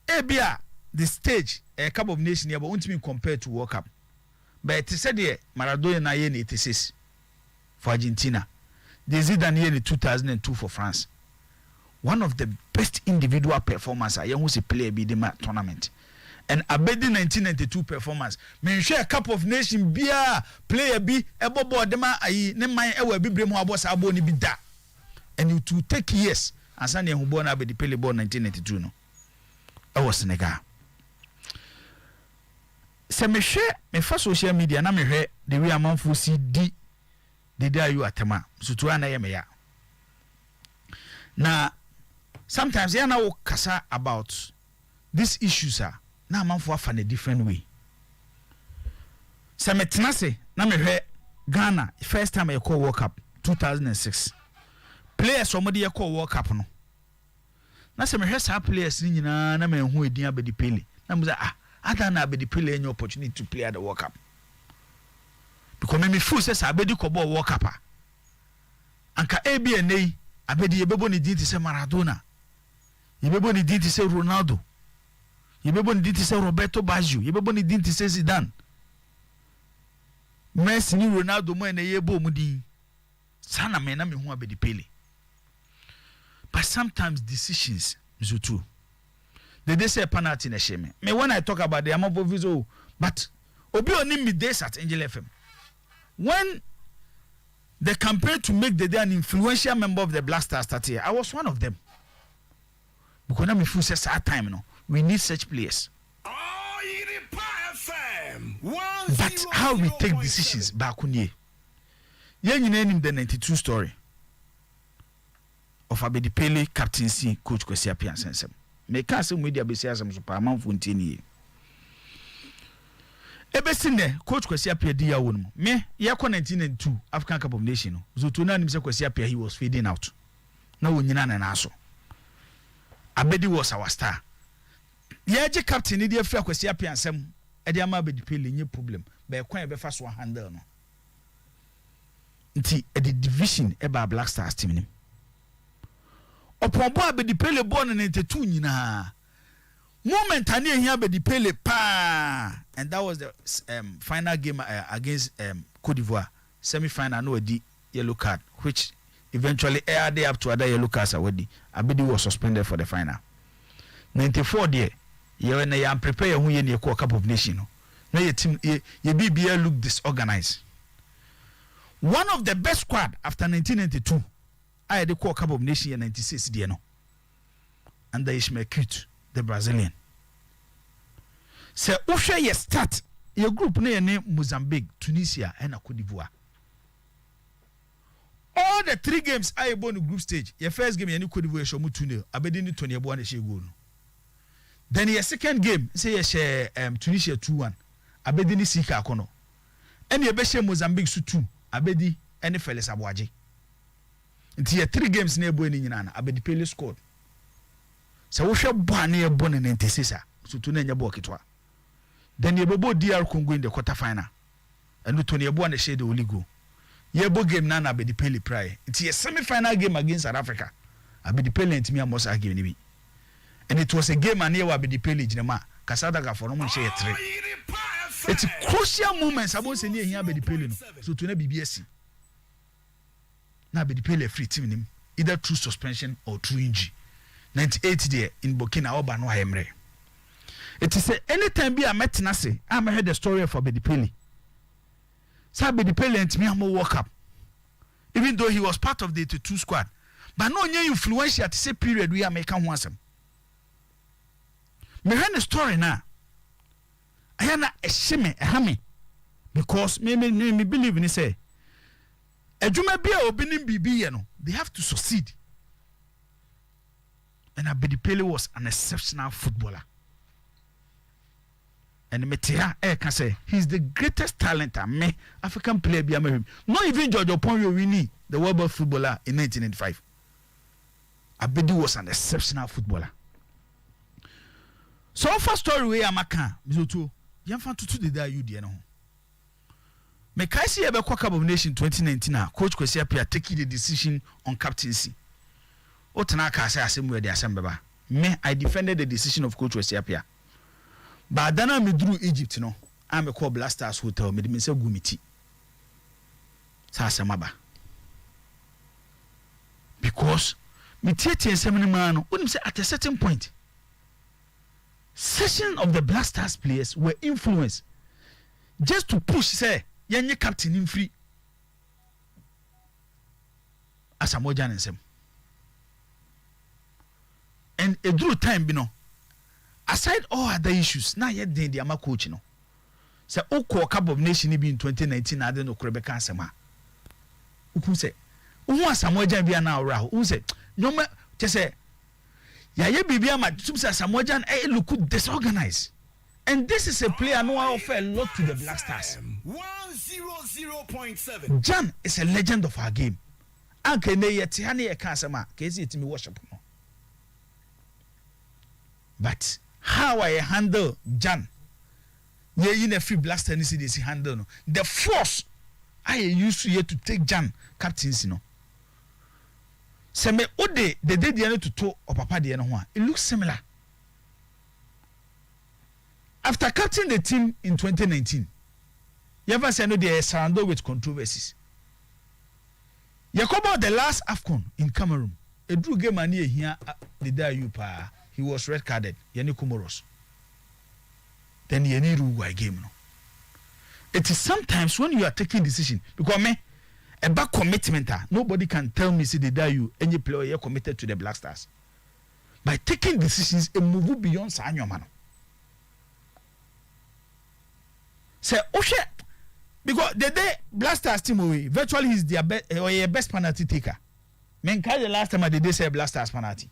Ebia the stage a Cup of Nations here, but won't mean compared to World Cup. But it said here Maradona na year 86 for Argentina. They Zidane year 2002 for France. One of the best individual performances I who say play be the tournament. And Abedi 1992 performance. Men share Cup of Nations bia player be ebobo dema ayi ne man e wa bibrem ho abosa abo ni bi da. And it will take years ansa ne hu born Abedi Pele born 1992 no. I was Senegal. Se me share me fa social media na me hwe the way amanfo si di the day you atema sutu ana ye me ya. Na sometimes ya na wo kasa about these issues are na amanfo afa in a different way. Se me tenase na me hwe Ghana first time I call World Cup 2006. Players somebody ya call World Cup no. Na se me hwe sa players ni nyina na me hu edin Abedi Pele na mo say ada na Abedi Pele any opportunity to play at the World Cup because me feel say Abedi ko ball World Cup anka ABNA Abedi yebebo ni din ti say Maradona yebebo ni din ti say Ronaldo yebebo ni din ti say Roberto Baggio yebebo ni din ti say Zidane Messi ni Ronaldo mo na yebo mu din sana me na me hu Abedi Pele. But sometimes decisions is true. They say penalty na shame. Me when I talk about the amount of visa, but obi oni me days at Angel FM. When the campaign to make the day an influential member of the Black Stars started, I was one of them. Because now me feel say sad time no. We need such players. Oyerepa FM. But how we take decisions back on ye. Yen you name the 92 story of Abedi Pele captaincy coach Kwesi Acheampong. Me ka se media be say asem so pa manfo ntini. Ebesin de coach Kwesi Acheampong di ya won mu. Me ye ko 1992 African Cup of Nations no. So to na nim say Kwesi Acheampong he was fading out. Na wonyina na aso. Abedi was our star. Ye je captain ni de afia Kwesi Acheampong asem e de ama Abedi Pele nye problem. Ba kwan e be fa so handle no. Nti the division eba Black Stars team nim. upon boy be the pele born in 92 nyina moment ane here be the pele pa, and that was the final game against Cote d'Ivoire, semi-final. No di yellow card, which eventually added up to other yellow cards already. Abedi was suspended for the final. 94 there, you when you prepare who you need Cup of Nations. Now your team, your BBL look disorganized. One of the best squad after 1992, I had the Cup of Nations in 96 there no. Under Ishmael Cute, the Brazilian. So, Usha ye start your group name Mozambique, Tunisia, and Cote d'Ivoire. All the 3 games I won the group stage. Your first game, you Cote d'Ivoire, show me 2-0. Abedini 21 she goal. Then your second game, say share Tunisia 2-1. Abedini Sika Kono. And your best Mozambique 2. Abedi any fellas Abwaji. Until your 3 games near Boeing in Abedi Pele scored. So we shall ban near Bonnie and Tessisa. So to name your bookitwa. Then your Bobo DR Congo in the quarterfinal. And Tony Abuana shade the Oligo. Your book game Nana Abedi Pele Pry. It's a semi-final game against South Africa. Abedi Pele and me a most arguing me. And it was a game and near Abedi Pele Jinema. Kasadaga for no share 3. It's a crucial moment. I won't say near here Abedi Pele. So to never BBSC. Now Abedi Pele free team him either through suspension or through injury. 98 there in Burkina Faso no Emre. It is anytime be a metinase, I heard the story of Abedi Pele. So Abedi Pele and me am walk up. Even though he was part of the 82 squad. But no new influential at the same period we are making one some. Me heard the story now. I am a shame a hammy. Because me believe in it say. A juma be a opening BB, they have to succeed. And Abedi Pele was an exceptional footballer. And Metea can say he's the greatest talent African player be him. Not even George Oponyo winning the World Cup footballer in 1995. Abedi was an exceptional footballer. So first story we amaka mizoto yamfa tutu de da you de no. Me kai see ebe Cup of Nations 2019 coach Kwesi Appiah taking the decision on captaincy. Otana ka say asem we de asem beba. Me I defended the decision of coach Kwesi Appiah. But then I drew Egypt no. I'm a call Blasters hotel me say gumiti. Sa asemaba. Because me tie semini man no, say at a certain point session of the Blasters players were influenced just to push say yenye captain in free as a moja nsem. And a drew time be no. Aside all other issues, now yet the ama coach no. Say Oko Cup of Nations be in 2019 I don't know Rebecca Asema. Who say who Samoja be now ra who say no me just say ya ye bibia ma subsa Samoja look disorganized. And this is a player no offer a lot to the Black Stars. 100.7 Jan is a legend of our game. Anke ne yet hane e ka asema kezi it me worship no. But how I handle Jan, ye in a free blaster and see this handle no. The force I used to here to take Jan captaincy no. Se me ode the day the to talk or papa the no. It looks similar. After captaining the team in 2019, you ever said no they are surrounded with controversies. You come about the last AFCON in Cameroon. A drew game and here the day you pa. He was red carded. Yeni Comoros. Then Yeni Uruguay game. No. It is sometimes when you are taking decision because me a back commitment. Nobody can tell me see the day you any player you committed to the Black Stars. By taking decisions, a move beyond Sanyo man. Say Oshe because the day Black Stars team away virtually is their best penalty taker. Menkai the last time I did say Black Stars penalty.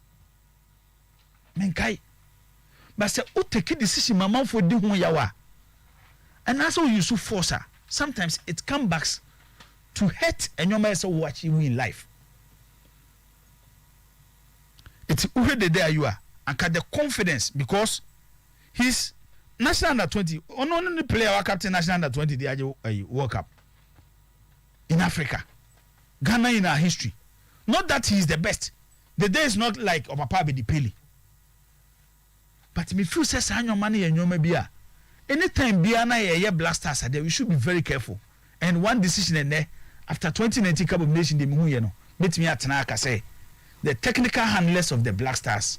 Menkai. But say o take decision mama for di ho yawa. And that's how you so force her. Sometimes it comes back to hurt and your man so watch you in life. It's who the day you are and the confidence because he's national under 20 only player our captain national under 20 the World Cup in Africa. Ghana in our history. Not that he is the best. the day is not like Papa be the peli. But me feel says annual money and your bia. Anytime Biana ye blasters are there, we should be very careful. And one decision in there after 2019 Cup of Nations, the Muyano, meet me at Tanaka say the technical handlers of the Black Stars,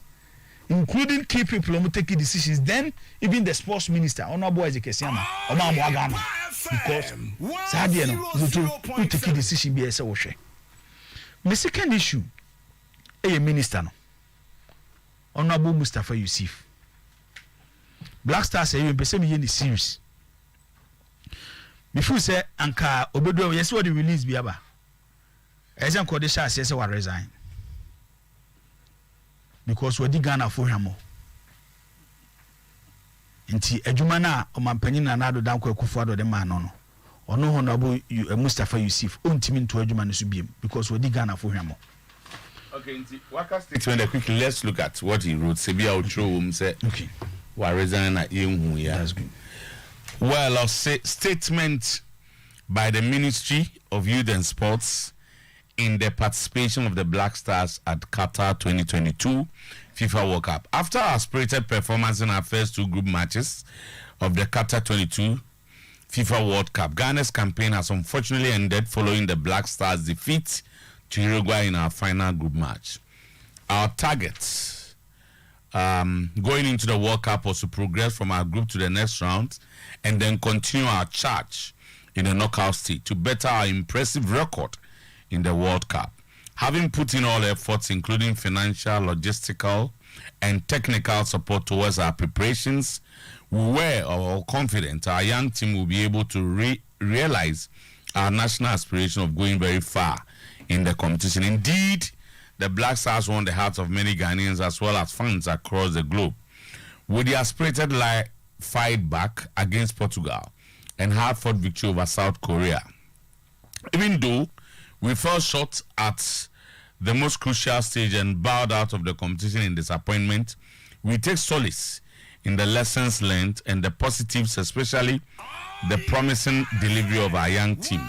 including key people who take decisions, then even the sports minister, Honorable Ezekesiama, Omar Mwagana, because Sadiano, who take a decision be a sewashe. The second issue, a minister, Honorable Mustafa Yusuf. Black Stars say you be saying in the series. Before say anka obedo yes what the release be aba. Ezen Kodesha say we resign. Because we di Ghana for him. Nti adwuma na omampanyin na nado dan kwa Akufo-Addo de man no. Ono Honorable Mustafa Yusuf ontimi nto adwuma no so biem because we di Ghana for him. Okay, nti waka statement quickly, let's look at what he wrote. Sebia Otuo say Okay. That's good. Well, I'll say statement by the Ministry of Youth and Sports in the participation of the Black Stars at Qatar 2022 FIFA World Cup. After our spirited performance in our first two group matches of the Qatar 22 FIFA World Cup, Ghana's campaign has unfortunately ended following the Black Stars' defeat to Uruguay in our final group match. Our targets going into the World Cup was to progress from our group to the next round and then continue our charge in the knockout stage to better our impressive record in the World Cup. Having put in all efforts, including financial, logistical, and technical support towards our preparations, we were confident our young team will be able to realize our national aspiration of going very far in the competition. Indeed, the Black Stars won the hearts of many Ghanaians as well as fans across the globe. With the aspirated fight back against Portugal and hard-fought victory over South Korea. Even though we fell short at the most crucial stage and bowed out of the competition in disappointment, we take solace in the lessons learned and the positives, especially the promising delivery of our young team.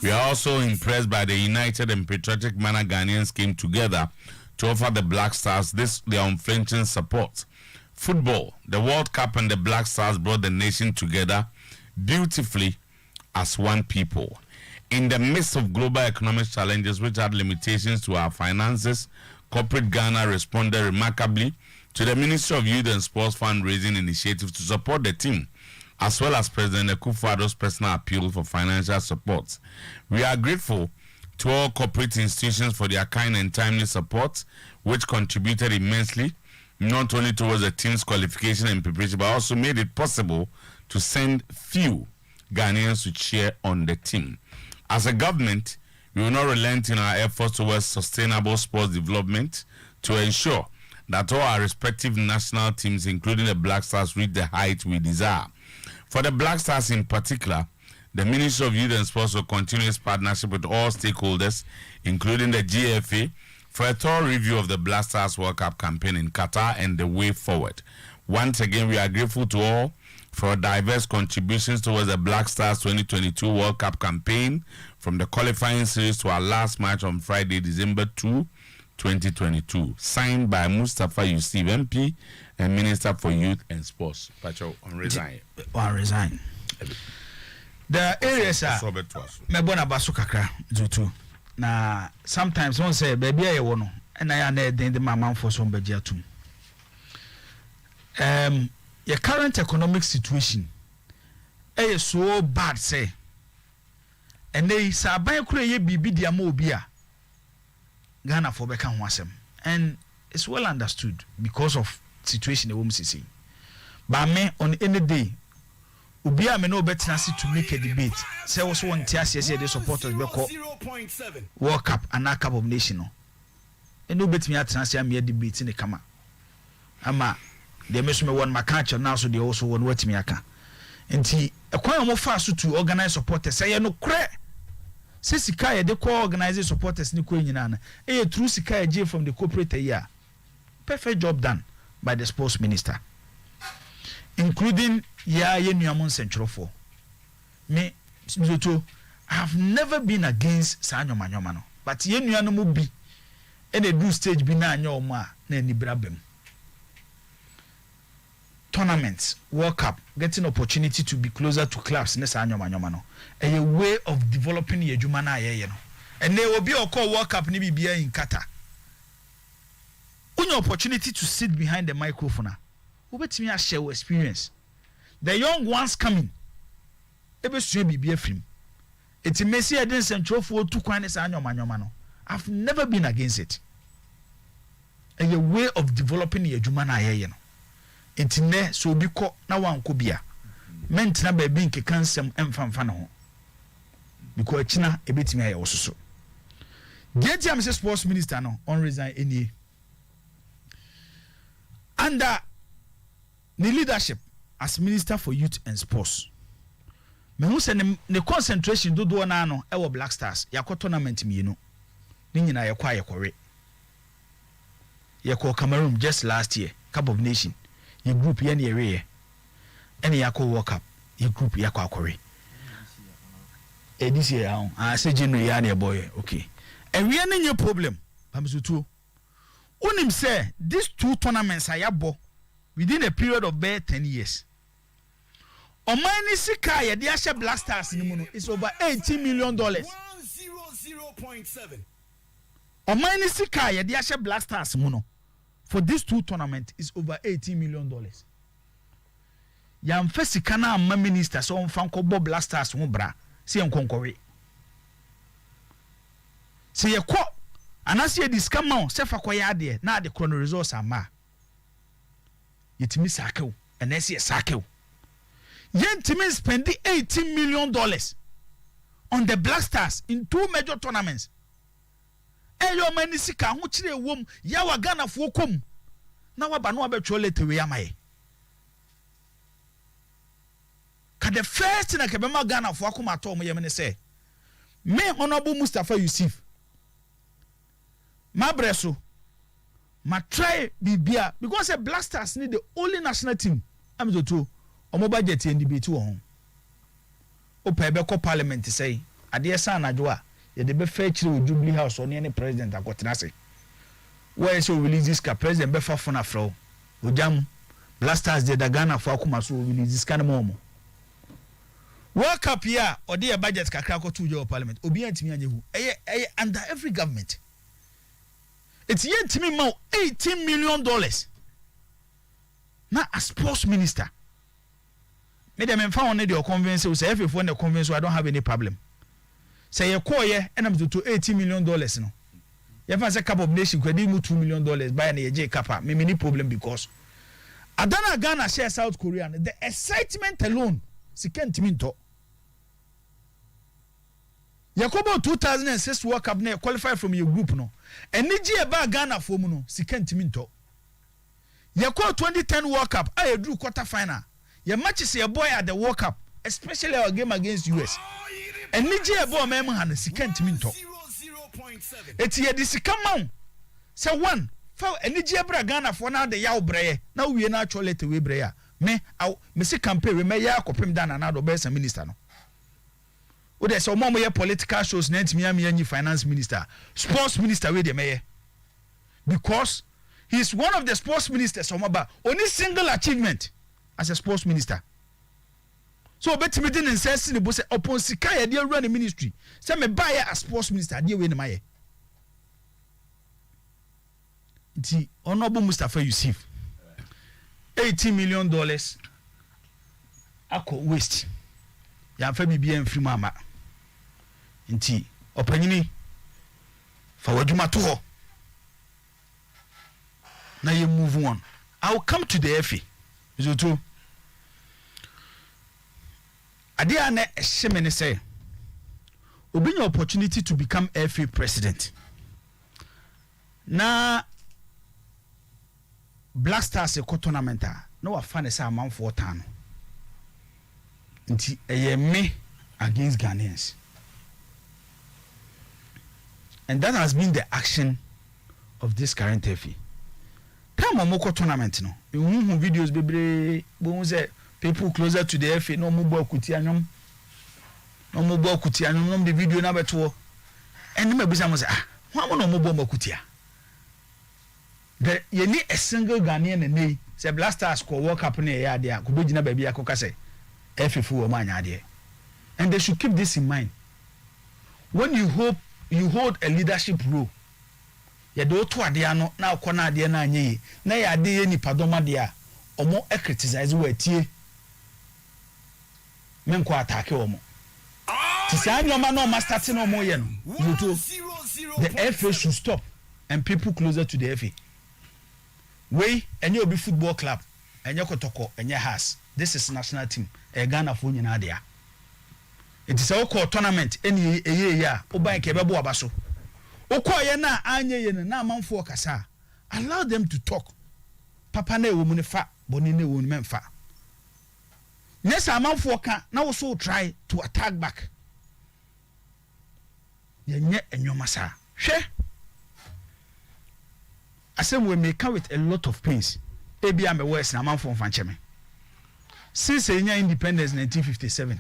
We are also impressed by the united and patriotic manner Ghanaians came together to offer the Black Stars their unflinching support. Football, the World Cup and the Black Stars brought the nation together beautifully as one people. In the midst of global economic challenges which had limitations to our finances, corporate Ghana responded remarkably to the Ministry of Youth and Sports fundraising initiative to support the team, as well as President Akufo-Addo's personal appeal for financial support. We are grateful to all corporate institutions for their kind and timely support, which contributed immensely, not only towards the team's qualification and preparation, but also made it possible to send few Ghanaians to cheer on the team. As a government, we will not relent in our efforts towards sustainable sports development to ensure that all our respective national teams, including the Black Stars, reach the height we desire. For the Black Stars in particular, the Ministry of Youth and Sports will continue its partnership with all stakeholders, including the GFA, for a thorough review of the Black Stars World Cup campaign in Qatar and the way forward. Once again, we are grateful to all for diverse contributions towards the Black Stars 2022 World Cup campaign, from the qualifying series to our last match on Friday, December 2, 2022. Signed by Mustafa Yusuf, MP and Minister for Youth and Sports. Pacho, on resign. On resign. The areas are Mebona Basu Kakra, Zutu. Na sometimes one say, baby, I want to, and I am there, then the mama for some budget too. Your current economic situation is so bad, say. And they say, buy ye bibi dia mobia Ghana for Beckham wasem. And it's well understood because of situation the woman see. But me on any day, Ubia me no better to make a debate. Say also one TSC say the supporters be call World Cup and a Cup of Nations. And no bet me at transfer me a debate in the kama. Ama they miss me one macacho now, so they also want what me aka. And he a quite more fast to organize supporters. Say no crack. Say Sikaya they call organizing supporters ni kwenye nana. A true Sikaya J from the corporate year. Perfect job done by the sports minister, including Nuamon Central 4. Me, I have never been against Sanyo Manyomano, but Nuanomu be and they do stage bi na anya omo a na ni brabem. Tournaments, World Cup, getting opportunity to be closer to clubs nesa anyoma no. A way of developing your juma na ye no. And there will be a call World Cup ni bibia in Qatar. Only opportunity to sit behind the microphone. Who bet me a share experience. The young ones coming. Ebe sue bibia film. It's a messy against central for 2 kwan nesa anyoma no. I've never been against it. A way of developing your juma na ye no. Intine so bi ko na wanko bia mentina ba bi nke kansem emfamfa ne ho because china ebetimi aye wososo get am say sports minister no on resign any under the leadership as minister for youth and sports me hu say ne concentration dodo na no e wo Black Stars yakọ tournament mienu ni nyina yakọ ayekore yakọ Cameroon just last year Cup of Nation your group yan area any yako World Cup your group yako akore this year I say January yan boy okay and we are no problem Pamsutu unim say these 2 tournaments are yabo within a period of bare 10 years Omani sika ya dia she Black Stars ni mu no is over $18 million 100.7 Omani sika ya dia she Black Stars mu no for these 2 tournaments is over $18 million. Yam fesika na amma minister so on fanko Bob Black Stars ho bra se enkonkore. Se ye ko anase diska ma se fa koya ade na ade chrono resource ama. Yetimi sakew enese sakew. Yentimi spend $18 million on the Black Stars in 2 major tournaments. Eyo mani sika ho kire wom ya wa Ghana fo kom na wa ba no abetwo letewe amaye ka the first na kebema Ghana fo akoma to mo yemne say me honorable Mustafa Yusuf ma breso ma try bibia because the Black Stars need the only national team am to omo budget and debate wo ho o pa be ko parliament say ade sa anajo a ye de be fa chire o Jubilee House on any president akotena say where so release this ka president be fa fona fro ojam Black Stars de Ghana for akoma so release this kind of World Cup here or the budget kakra ko to your parliament obi antimi anyehu eye under every government it's yet me mo $18 million na as sports minister me dem emfa on the convince say if you the convince I don't have any problem. Say you call ye and I'm to $18 million no. You have a Cup of Nation credit mu $2 million buy na ye kappa. Me many problem because Adana Ghana share South Korea. The excitement alone, si can't mean to. Yakobo 2006 World Cup na qualify from your group no. And Niji eba Ghana for no si can't mean to. Yakobo 2010 World Cup I drew quarter final. Your matches your boy at the World Cup, especially our game against US. And Niji ebo memo han si can't mean to. Eti ye disika maun. Say one, fa Niji ebra Ghana for na de yaw breye. Na we na actually te we breya. Me se campaign we me ya akopem dan na do be some minister no. O de so mo ye political shows na ntimi am ye finance minister, sports minister we de me. Because he is one of the sports ministers omaba only single achievement as a sports minister. So betimi din nsense ne bo se upon sika ye dey run the ministry. Say me buy as sports minister dey we ne maye. The honorable Mustafa Yusuf $18 million ako waste. Ya fa bibia mfiri mama. Nti opanyini fa wadwuma to ho. Na you move on. I will come to the FA. Is it true? Adia na ehye say obi nya opportunity to become FA president. Na Black Stars e tournament no wa fan say amanfo tano. Nti me against Ghanaians. And that has been the action of this current FA. Time on tournament no. You videos bebre bo say people closer to the FA no mo bo akuti anyom. No mo bo akuti anyom no the video na beto. And me bisa mo say ah, who am no mo bo akuti a? the you need a single Ghanaian and me say Blasters ko World Cup ne ya dia ko begina baby akoka say efifu o manya dia. And they should keep this in mind. When you hold a leadership role, ya do to ade no na akona ade na anye na ya ade ye nipadoma de a omo e criticize we tie men ko attack omo ti say nyoma no ma start no omo ye no the FA should stop and people closer to the FA we enye obi football club enye kotoko enye has this is national team e Ghana fo nyina ade a it is a call tournament any ya oban ke bebo abaso okoye na anye ye na amanfo kasa allow them to talk papa na ewo mu ne fa boni na ewo mu memfa yes amanfo ka na wo so try to attack back yenye enyoma sa hwe asem we may come with a lot of pains ebi am west na amanfo mfa ncheme since enya independence 1957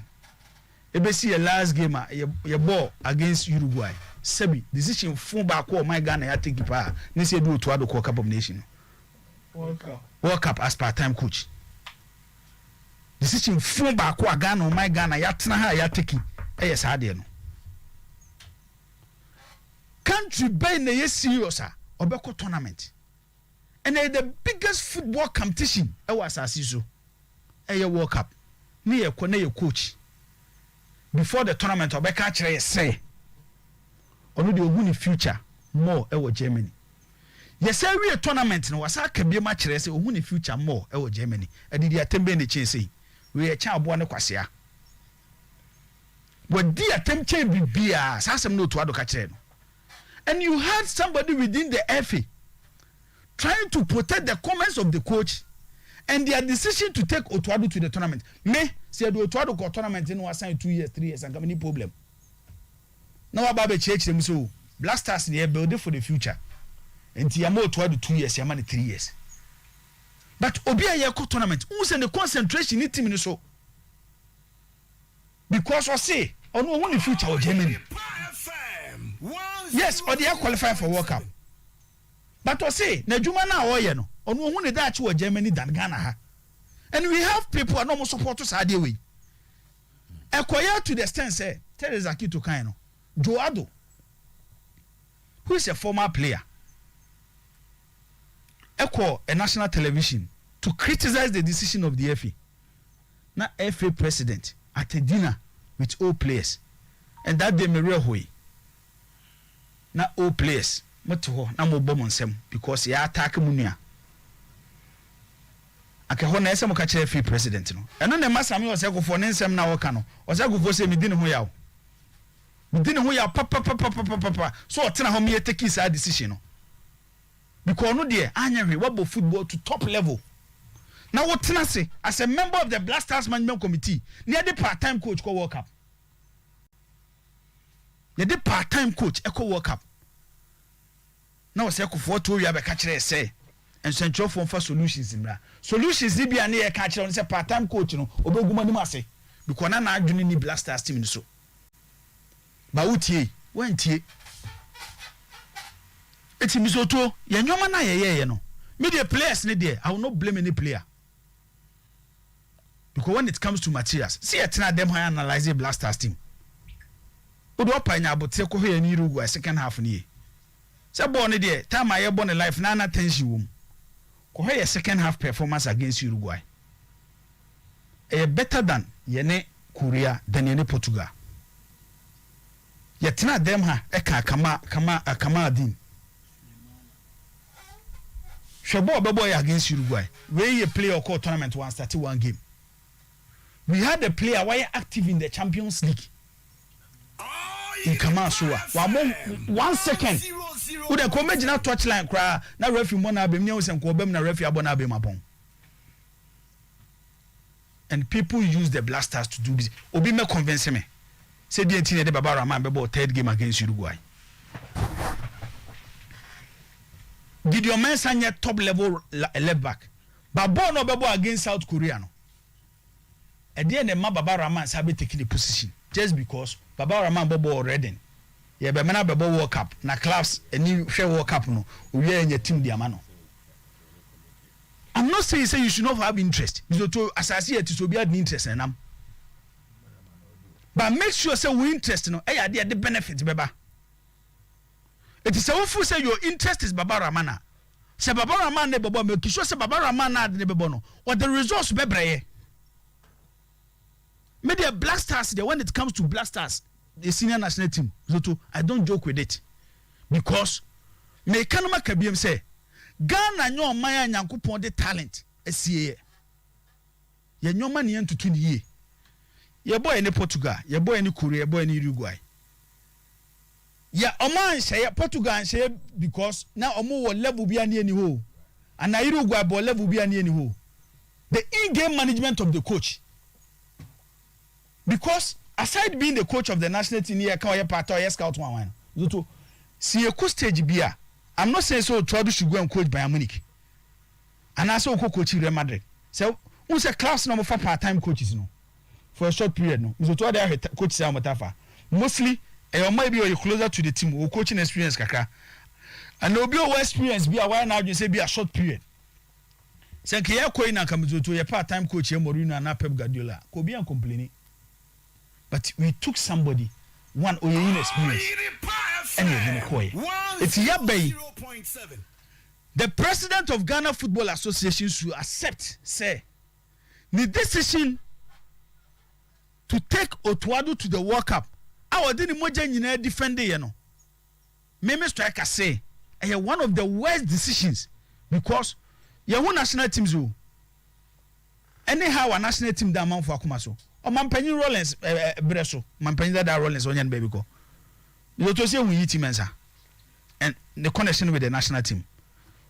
ebesi last game ye ball against Uruguay sebi decision fun ba ko my Ghana ya take pa ni se do to Acheampong Cup of Nation World Cup as part-time coach decision fun ba ko Ghana my Ghana ya tena ha ya take yes ade no country bay na ye serious obeko tournament and the biggest football competition e was asiso e World Cup ni ye ko na ye coach before the tournament obeka kire say onu de ogu ni future more e Germany yes every tournament no wasa ka bia ma kire say ogu ni future more e Germany adidi atembe ne chen say we e cha abo ne kwasea wadi atemche bibia sasem no to ado ka kire no and you had somebody within the FA trying to protect the comments of the coach and their decision to take Otuo to the tournament. Me say do Otuo go tournament in was sign 2 years 3 years and come any problem. Now about church them so Blasters they build for the future. And Tiamo Otuo 2 years, Yamani 3 years. But Obia Yako tournament, who send the concentration in team so because I say on one future of Germany. Yes, or they are qualified for World Cup. But I say na juma na oye no onu hu ne da chi Germany than Ghana ha. And we have people who no support us ade we. Ekoya to the extent say Teresa Kito kan no. Joado, who is a former player, Eko a national television to criticize the decision of the FA. Na FA president at a dinner with all players. And that day me real way. Na all players moto na mo bom nsem because ya attack munia aka ho na esem ka kire FA president no eno ne masami o se gofo ne nsem na wo ka no o se gofo se medine ho yawo papa so otena ho me take this decision no because no there anya hwe wabo football to top level na wo tena se as a member of the Blasters management committee near the part-time coach ko World Cup the part-time coach eco World Cup. Now say kufo to we abeka kire say and central form for solutions in solutions ni bia na ye ka kire on say part-time coach no obeguma ni ase because na adwene ni Blasters team so ba utie wantie eti misoto ye nyoma na ye no me the players ni there I will not blame any player because when it comes to materials see etina them high analyze the Blasters team odo opanya abote ko he ni Uruguay second half ni say born there time I born life na tension wom ko he second half performance against Uruguay better than yene Korea than yene Portugal yetina dem ha eka kama din shebo bebo against Uruguay we play or call tournament 1 game we had a player why active in the Champions League in Kamasua 1 second we dey come na touchline kra na referee mo na abem nyawo sen ko bem na referee abona abem abon and people use the Blasters to do this obi me convince me say the entity de baba Rahman be third game against Uruguay did your man sign top level left back babo no bebo against South Korea no e dey na ma baba Rahman sabe take the position just because baba Rahman bebo already ye be mena bebo World Cup na clubs any share World Cup no we anya team di ama no I'm not saying say you should not have interest. So to assassi it to be an interest and but make sure say we interest no eh the benefit beba. It is a who say your interest is Baba Ramana. Say Baba Ramana ne baba make sure say Baba Ramana ne bebo no or the results bebreye. Media Black Stars there when it comes to Black Stars the senior national team. So I don't joke with it because me kanoma kabiem say Ghana nyo maya nyankopon de talent esie ye nyoma ne entutu ne ye ye boy ne Portugal ye boy ne Korea ye boy ne Uruguay ya oman share Portugal share because na omo wo level bia ne ani ho and na Uruguay bo level bia ne ani ho the in-game management of the coach because aside being the coach of the national team here kan part or scout one so see a stage bia I'm not saying so Otuo should go and coach Bayern Munich and also coach Real Madrid so who's a class number for part-time coaches no for a short period no so Otuo there coach say Matafa mostly maybe you're closer to the team or coaching experience kakra and no be your experience be why now you say be a short period say ke ya coin na come to your part-time coach Mourinho and Pep Guardiola ko be complaining but we took somebody one Oyerepa experience and it's Yabay. The president of Ghana Football Association should accept, say, the decision to take Otuo to the World Cup. Our didn't moja defend you know. Meme striker say, I have one of the worst decisions because your national teams who anyhow a national team that man for Akumaso. Or Mampenny Rollins Bresso, Mampenny that Rollins onion baby go. You to say we eat him and the connection with the national team.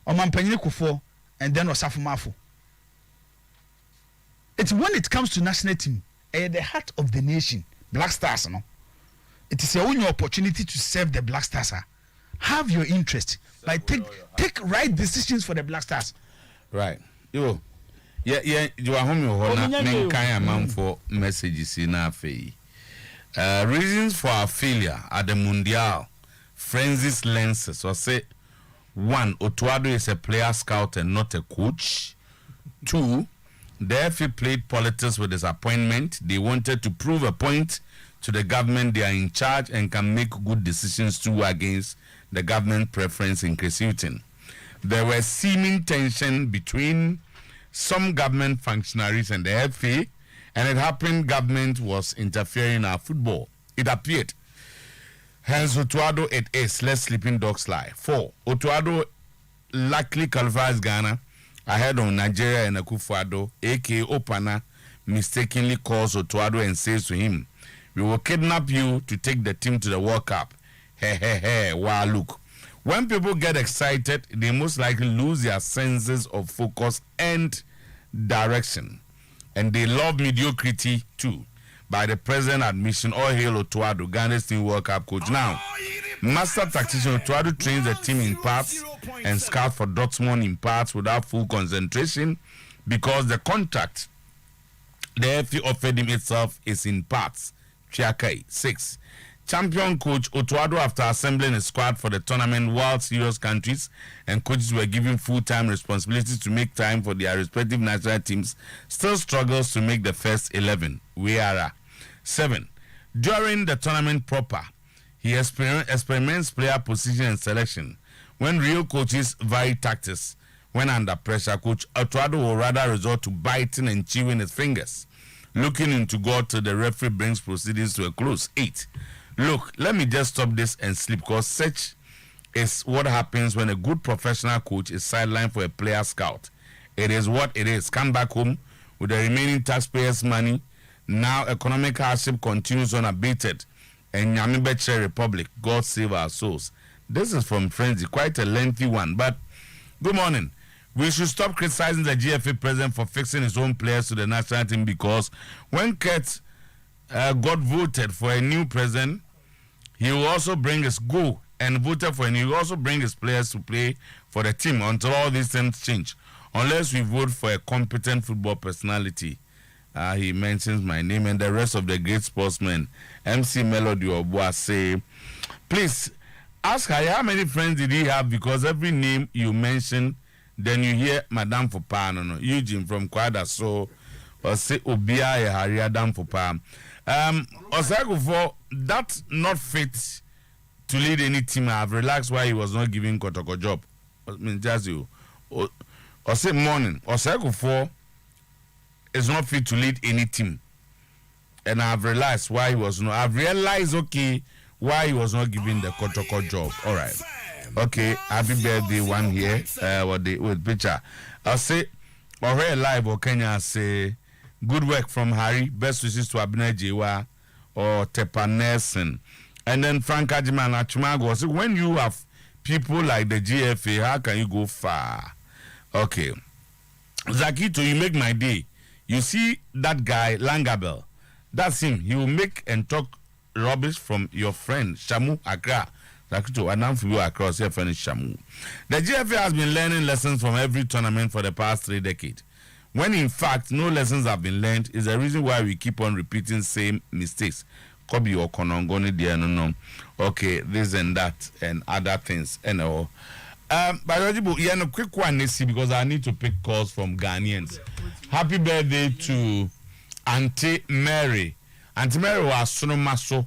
Or Mampenny Kufo and then Osafu Mafu. It's when it comes to national team, at the heart of the nation, Black Stars, no. It is your only opportunity to serve the Black Stars. Have your interest, like take right decisions for the Black Stars. Right. You. Yeah, you are home. You are not amount for messages in our fee. Reasons for our failure at the Mundial, Frenzy's lenses. Or say, 1, Otuo is a player scout and not a coach. 2, the FA played politics with his appointment. They wanted to prove a point to the government they are in charge and can make good decisions too against the government preference in Cresutin. There was seeming tension between some government functionaries and the FA, and it happened government was interfering in our football. It appeared. Hence, Otuo it is. Let sleeping dogs lie. 4, Otuo likely qualifies Ghana ahead of Nigeria and Akufo-Addo, aka Opana, mistakenly calls Otuo and says to him, "We will kidnap you to take the team to the World Cup." Wow, look. When people get excited, they most likely lose their senses of focus and direction. And they love mediocrity too. By the present admission, all hail Otuo, Ghana's team World Cup coach. Now, master tactician Otuo trains the team in parts and scouts for Dortmund in parts without full concentration because the contract the FA offered him itself is in parts. Chiakai. 6. Champion coach Otuo, after assembling a squad for the tournament while serious countries and coaches were given full-time responsibilities to make time for their respective national teams, still struggles to make the first 11. We are 7. During the tournament proper, he experiments player position and selection. When real coaches vary tactics, when under pressure, Coach Otuo will rather resort to biting and chewing his fingers, looking into God till the referee brings proceedings to a close. 8. Look, let me just stop this and sleep because such is what happens when a good professional coach is sidelined for a player scout. It is what it is. Come back home with the remaining taxpayers' money. Now economic hardship continues unabated. And Nyamibeche Republic, God save our souls. This is from Frenzy, quite a lengthy one. But good morning. We should stop criticizing the GFA president for fixing his own players to the national team because when Kurt got voted for a new president, he will also bring his he will also bring his players to play for the team until all these things change. Unless we vote for a competent football personality. He mentions my name and the rest of the great sportsmen. MC Melody Oboa say, please ask her how many friends did he have because every name you mention then you hear Madame Fopa, no, Eugene from Kwada, so, or say, Obia, Harry Adam Fopa. For that not fit to lead any team. I've relaxed why he was not giving Kotoko job. I mean, just you. Or say morning. Or for is not fit to lead any team. And I've realized why he was not. I've realized, okay, why he was not giving the Kotoko job. All right. Okay. Happy birthday, one here. With picture. I'll say, or here live, or Kenya say, good work from Harry. Best wishes to Abner Jewa or Tepa Nelson. And then Frank Ajiman Achumago. So when you have people like the GFA, how can you go far? Okay. Zakito, you make my day. You see that guy, Langabel. That's him. He will make and talk rubbish from your friend, Shamu Accra. Zakito, and I'm for you across your friend Shamu. The GFA has been learning lessons from every tournament for the past 3 decades. When in fact no lessons have been learned is the reason why we keep on repeating same mistakes. Kobe or Konongoni dear no. Okay, this and that and other things and all. But yeah, no quick one because I need to pick calls from Ghanaians. Happy birthday to Auntie Mary. Auntie Mary was Sonomaso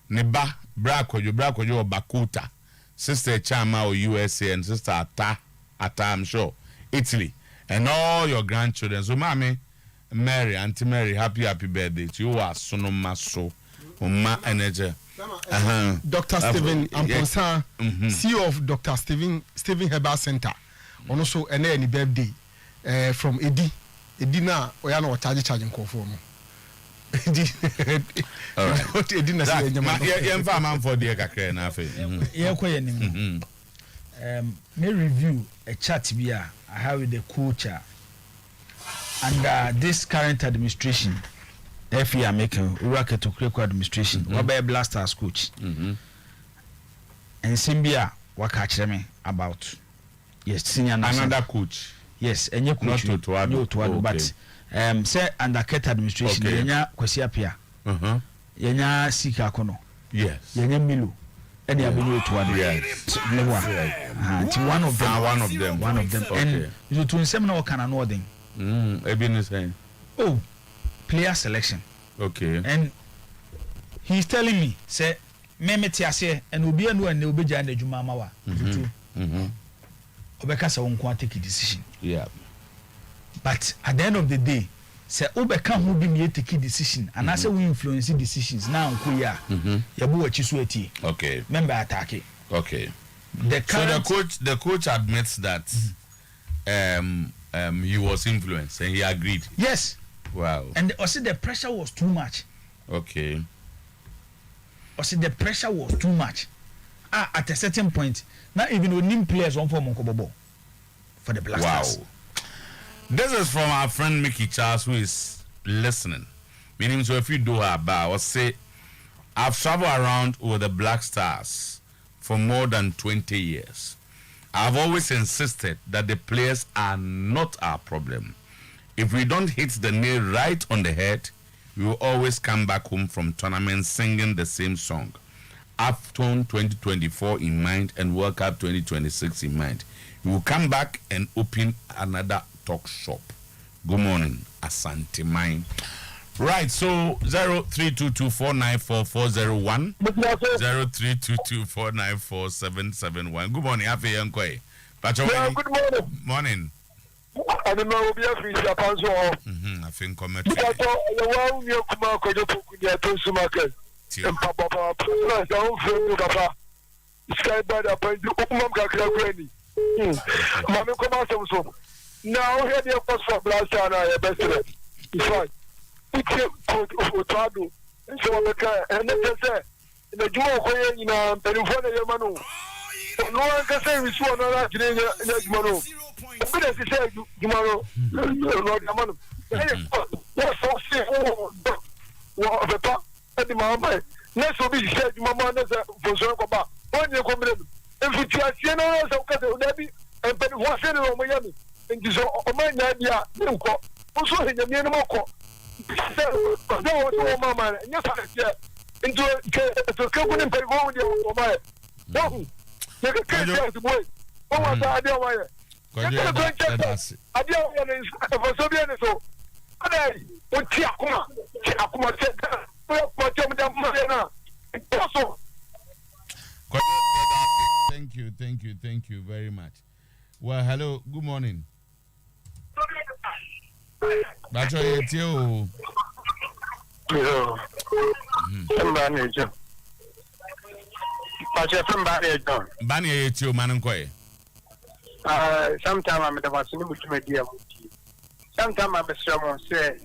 Neba Brakojo or Bakuta. Sister Chama or USA and Sister Ata I'm sure Italy. And all your grandchildren. So, Mommy, Mary, Auntie Mary, happy birthday to you. Are Sonomaso, Oma Energy. Dr. Stephen Amponsa, CEO of Dr. Stephen Herbal Center. And also, any birthday from Eddie. Eddie na, we are not charging call for me. All right. What Eddie na say? Yeah, I'm for the Kakre na fe. Yeah, quite. May review a chat here. I have with the culture under this current administration. If you are making work to critical administration, what by Blasters coach, and Simbia, what catch me about yes, senior another coach, yes, and your coach not to add, but say under Ket administration, Yenya Kwesiapia, Yenya Sika Kono, yes, Yenya Milu. And they are to one. Yes. One of them. Okay. And you to seminar can another. Oh, player selection. Okay. And he's telling me, say, Memetiase and Ubi and when they will be Jan de Jumamawa. Obekasa won't take a decision. Yeah. But at the end of the day, say Obeka who be me take a decision, and I say we influence decisions now. Kuya, Yabu Chisweti. Okay. Member attack. Okay. So the coach admits that he was influenced and he agreed. Yes. Wow. And also the pressure was too much. Okay. Also the pressure was too much. At a certain point, not even when players on for Monkobobo for the Blasters. Wow. This is from our friend Mickey Charles who is listening. Meaning, so if you do her bar or say, I've traveled around with the Black Stars for more than 20 years. I've always insisted that the players are not our problem. If we don't hit the nail right on the head, we will always come back home from tournaments singing the same song. AFCON 2024 in mind and World Cup 2026 in mind. We will come back and open another talk shop. Good morning, Asante Mine. Right, so 0322494401 0322494771. Good morning, Happy Yankoi. Yeah, good morning. Morning. I don't know if you have finished up as well. I think come Because the one you come out to the Tosu market. And Papa, I don't feel Papa. Sky by the point to Umam Kakra. Mamma come out so. Now, here the first for Blast and I best of it. It's fine. It's a Otuo and so on the car. And then say, in the Jumo, in a telephone, Yamano. No one can say we saw another next Mano. But as you said, tomorrow, Lord Yamano. What's so sick? Oh, the top at the moment. Next will be said, Mamma, for Zokoba. When you come in, if you are seeing us, okay, and then what's in Miami. And so, Oman Yadia, also in the Minamoko. No, Mamma, and yes, into a company and pay over the Oman. No, take a case of the boy. Oh, my God, that's it. I didn't for so bien so. Adai, o ti akuma se o ti am na. Also. Thank you very much. Well, hello, good morning. Bacho yetio. Yo. Somebody jo. Bacho somebody jo. Bani yetio manunkoye. Sometimes I'm the one who media. Sometimes I'm a strong say,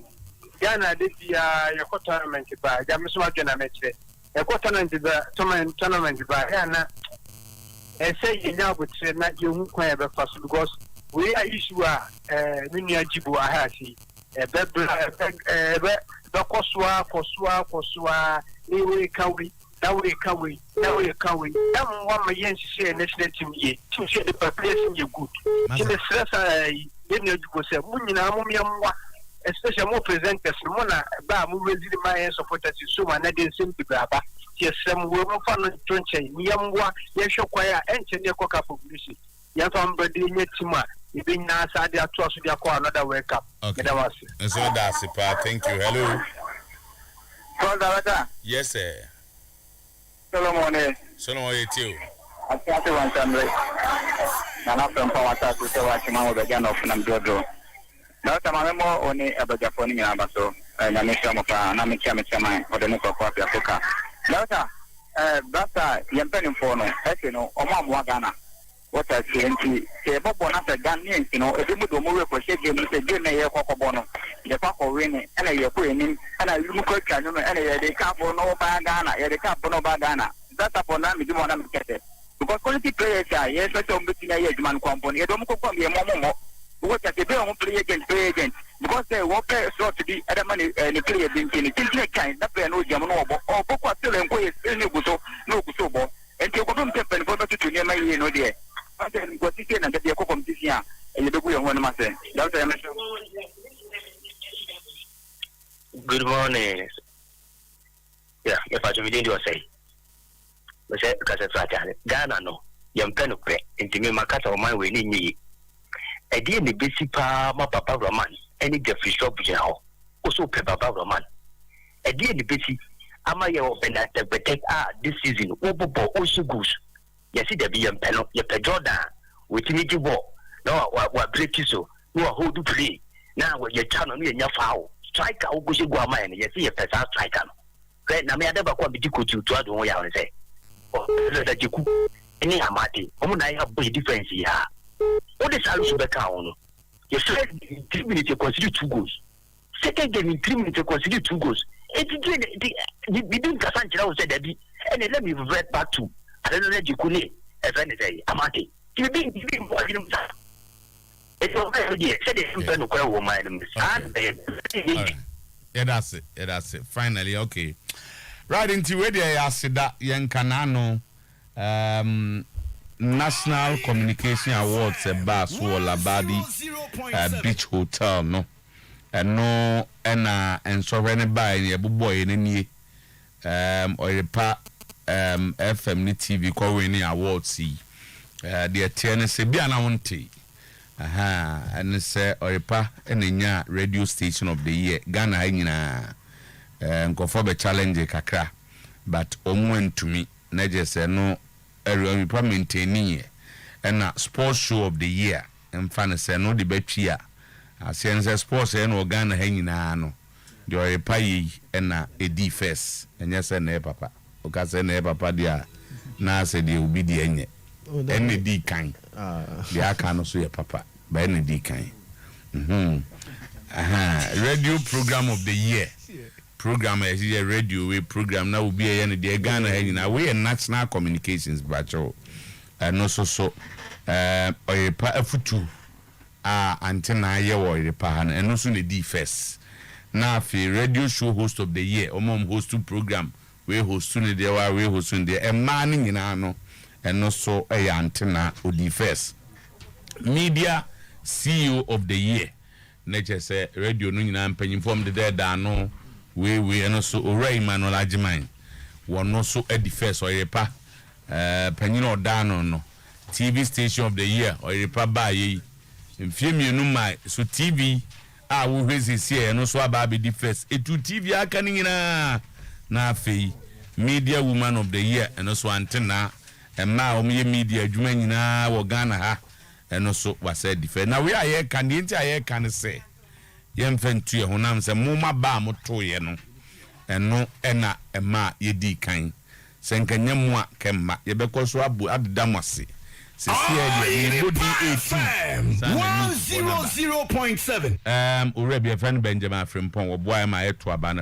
Yana did your tournament by Jamusma Genamache. A tournament by Hannah. And say you now would say not you ever fast because we are issue Minia Jibu Ahasi, a Koswa, Ewe Kawi. Now we can wait. That one my yen say next to me to say the population you good. In the stress I didn't go say Munina Mumiamwa, especially more presenters, Mona, Bam, who really my supporters so and I didn't seem to grab. Yes, some women found trench, Yamwa, Yasho Choir, and Chenya Coca publicity. Yafam Badine Tima, you've been Nasa, they are trust with your another wake up. Okay, and so that's it. Thank you. Hello. Yes, sir. Solomon yetio. Ati one time na na from power to say what you want to get off na mdodo. Na tama memo oni abajafo ni nyamba so na mesha mo pa na mecha mai odene kwa kwa Africa. Na ta brata yempeni mfono no omo Ghana. What I say nti se bobo na se Ghanaians no ebi mu do mo we ko shege mu se je na ye kokko no. Ye pa ko we ni na ye ko enim na yumu ko twa no na ye de ka bo no ba Ghana ye de ka bo no ba Ghana. That upon na me di mo na me kete. Because quality players are yes so mbi na ye dman company. Ye do mo ko ko me mo. What I say be on play agent because they work so to be other money ni play agent ni tin kind na play no jam no obo. Obo kwa tele nko ye ni guso no guso bo. Enti ko dum tempen ko to ni ma ye no de. And what you can get your competition, and you do one master. Good morning. Yeah, if I didn't do a say, we said, because Ghana, no, young pen of pay, and to me, my cat of mine will need me. A dear the basic pa, my papa Roman, any Jeffrey shop now, also Pepper Roman. A dear the basic, am I open at the protect this season, Obo also goose. Yes, there be a panel, your Jordan, with me to walk. No, what break you so? You are who to play. Now, when your channel and your foul, strike out, go go mine, yes, see if that's our striker. Then, I may never quite be good to try to say. Oh, that you could any amati, I have a difference here. What is our super town? You said 3 minutes you consider 2 goals. Second game in 3 minutes you consider 2 goals. It didn't Cassandra said that, and let me revert back to. I don't know that you couldn't, as I say, Amati. You didn't watch him. It's already said it woman. Yeah, that's it. Finally, okay. Right into where they asked that young Canano National Communication Awards a Bass Labadi Beach Hotel, no. And no, and so anybody, a boy in any Oyerepa FM ni TV ko winning awards the atene se bia na wonte and say Oyerepa enenya radio station of the year Ghana nyina nkofo be challenge kakra but omwen to me na je say no Oyerepa maintaining and sports show of the year and fan say no the betwia asen say sports no Ghana nyina no the Oyerepa yi na edi first enya say na papa okase na papa dia na se de obi de enye ene di kan dia aka no so ye papa ba ene di kan radio program of the year program is a radio we program na obi e ne de Ghana na we national communications bacho and also so Oyerepa afutu antenna ye Oyerepa han eno so ne di first na fi radio show host of the year omom host to program we host ne de wa we host ne de man nyina no eno so antenna odi first media CEO of the year nature say radio no nyina mpanyin form de da no we eno so Ore Emmanuel Ajiman wono so edi first Oyerepa panyin oda no TV station of the year Oyerepa ba yi mfie mienu mai so TV a wo hwezi sie no so aba be first etu TV aka ni nyina na afei media woman of the year eno so antena emma o me media adwuma nyina wo Ghana ha eno so wasa different na we aye kan de nti aye kan se yemfentu ye honam se mo ma ba mo to ye no eno ena emma ye di kan senkanya mu a kemma ye bekọ so abu adeda mo ase FM 100.7 Oyerepa Benjamin Frimpong wo boy ma eto aba na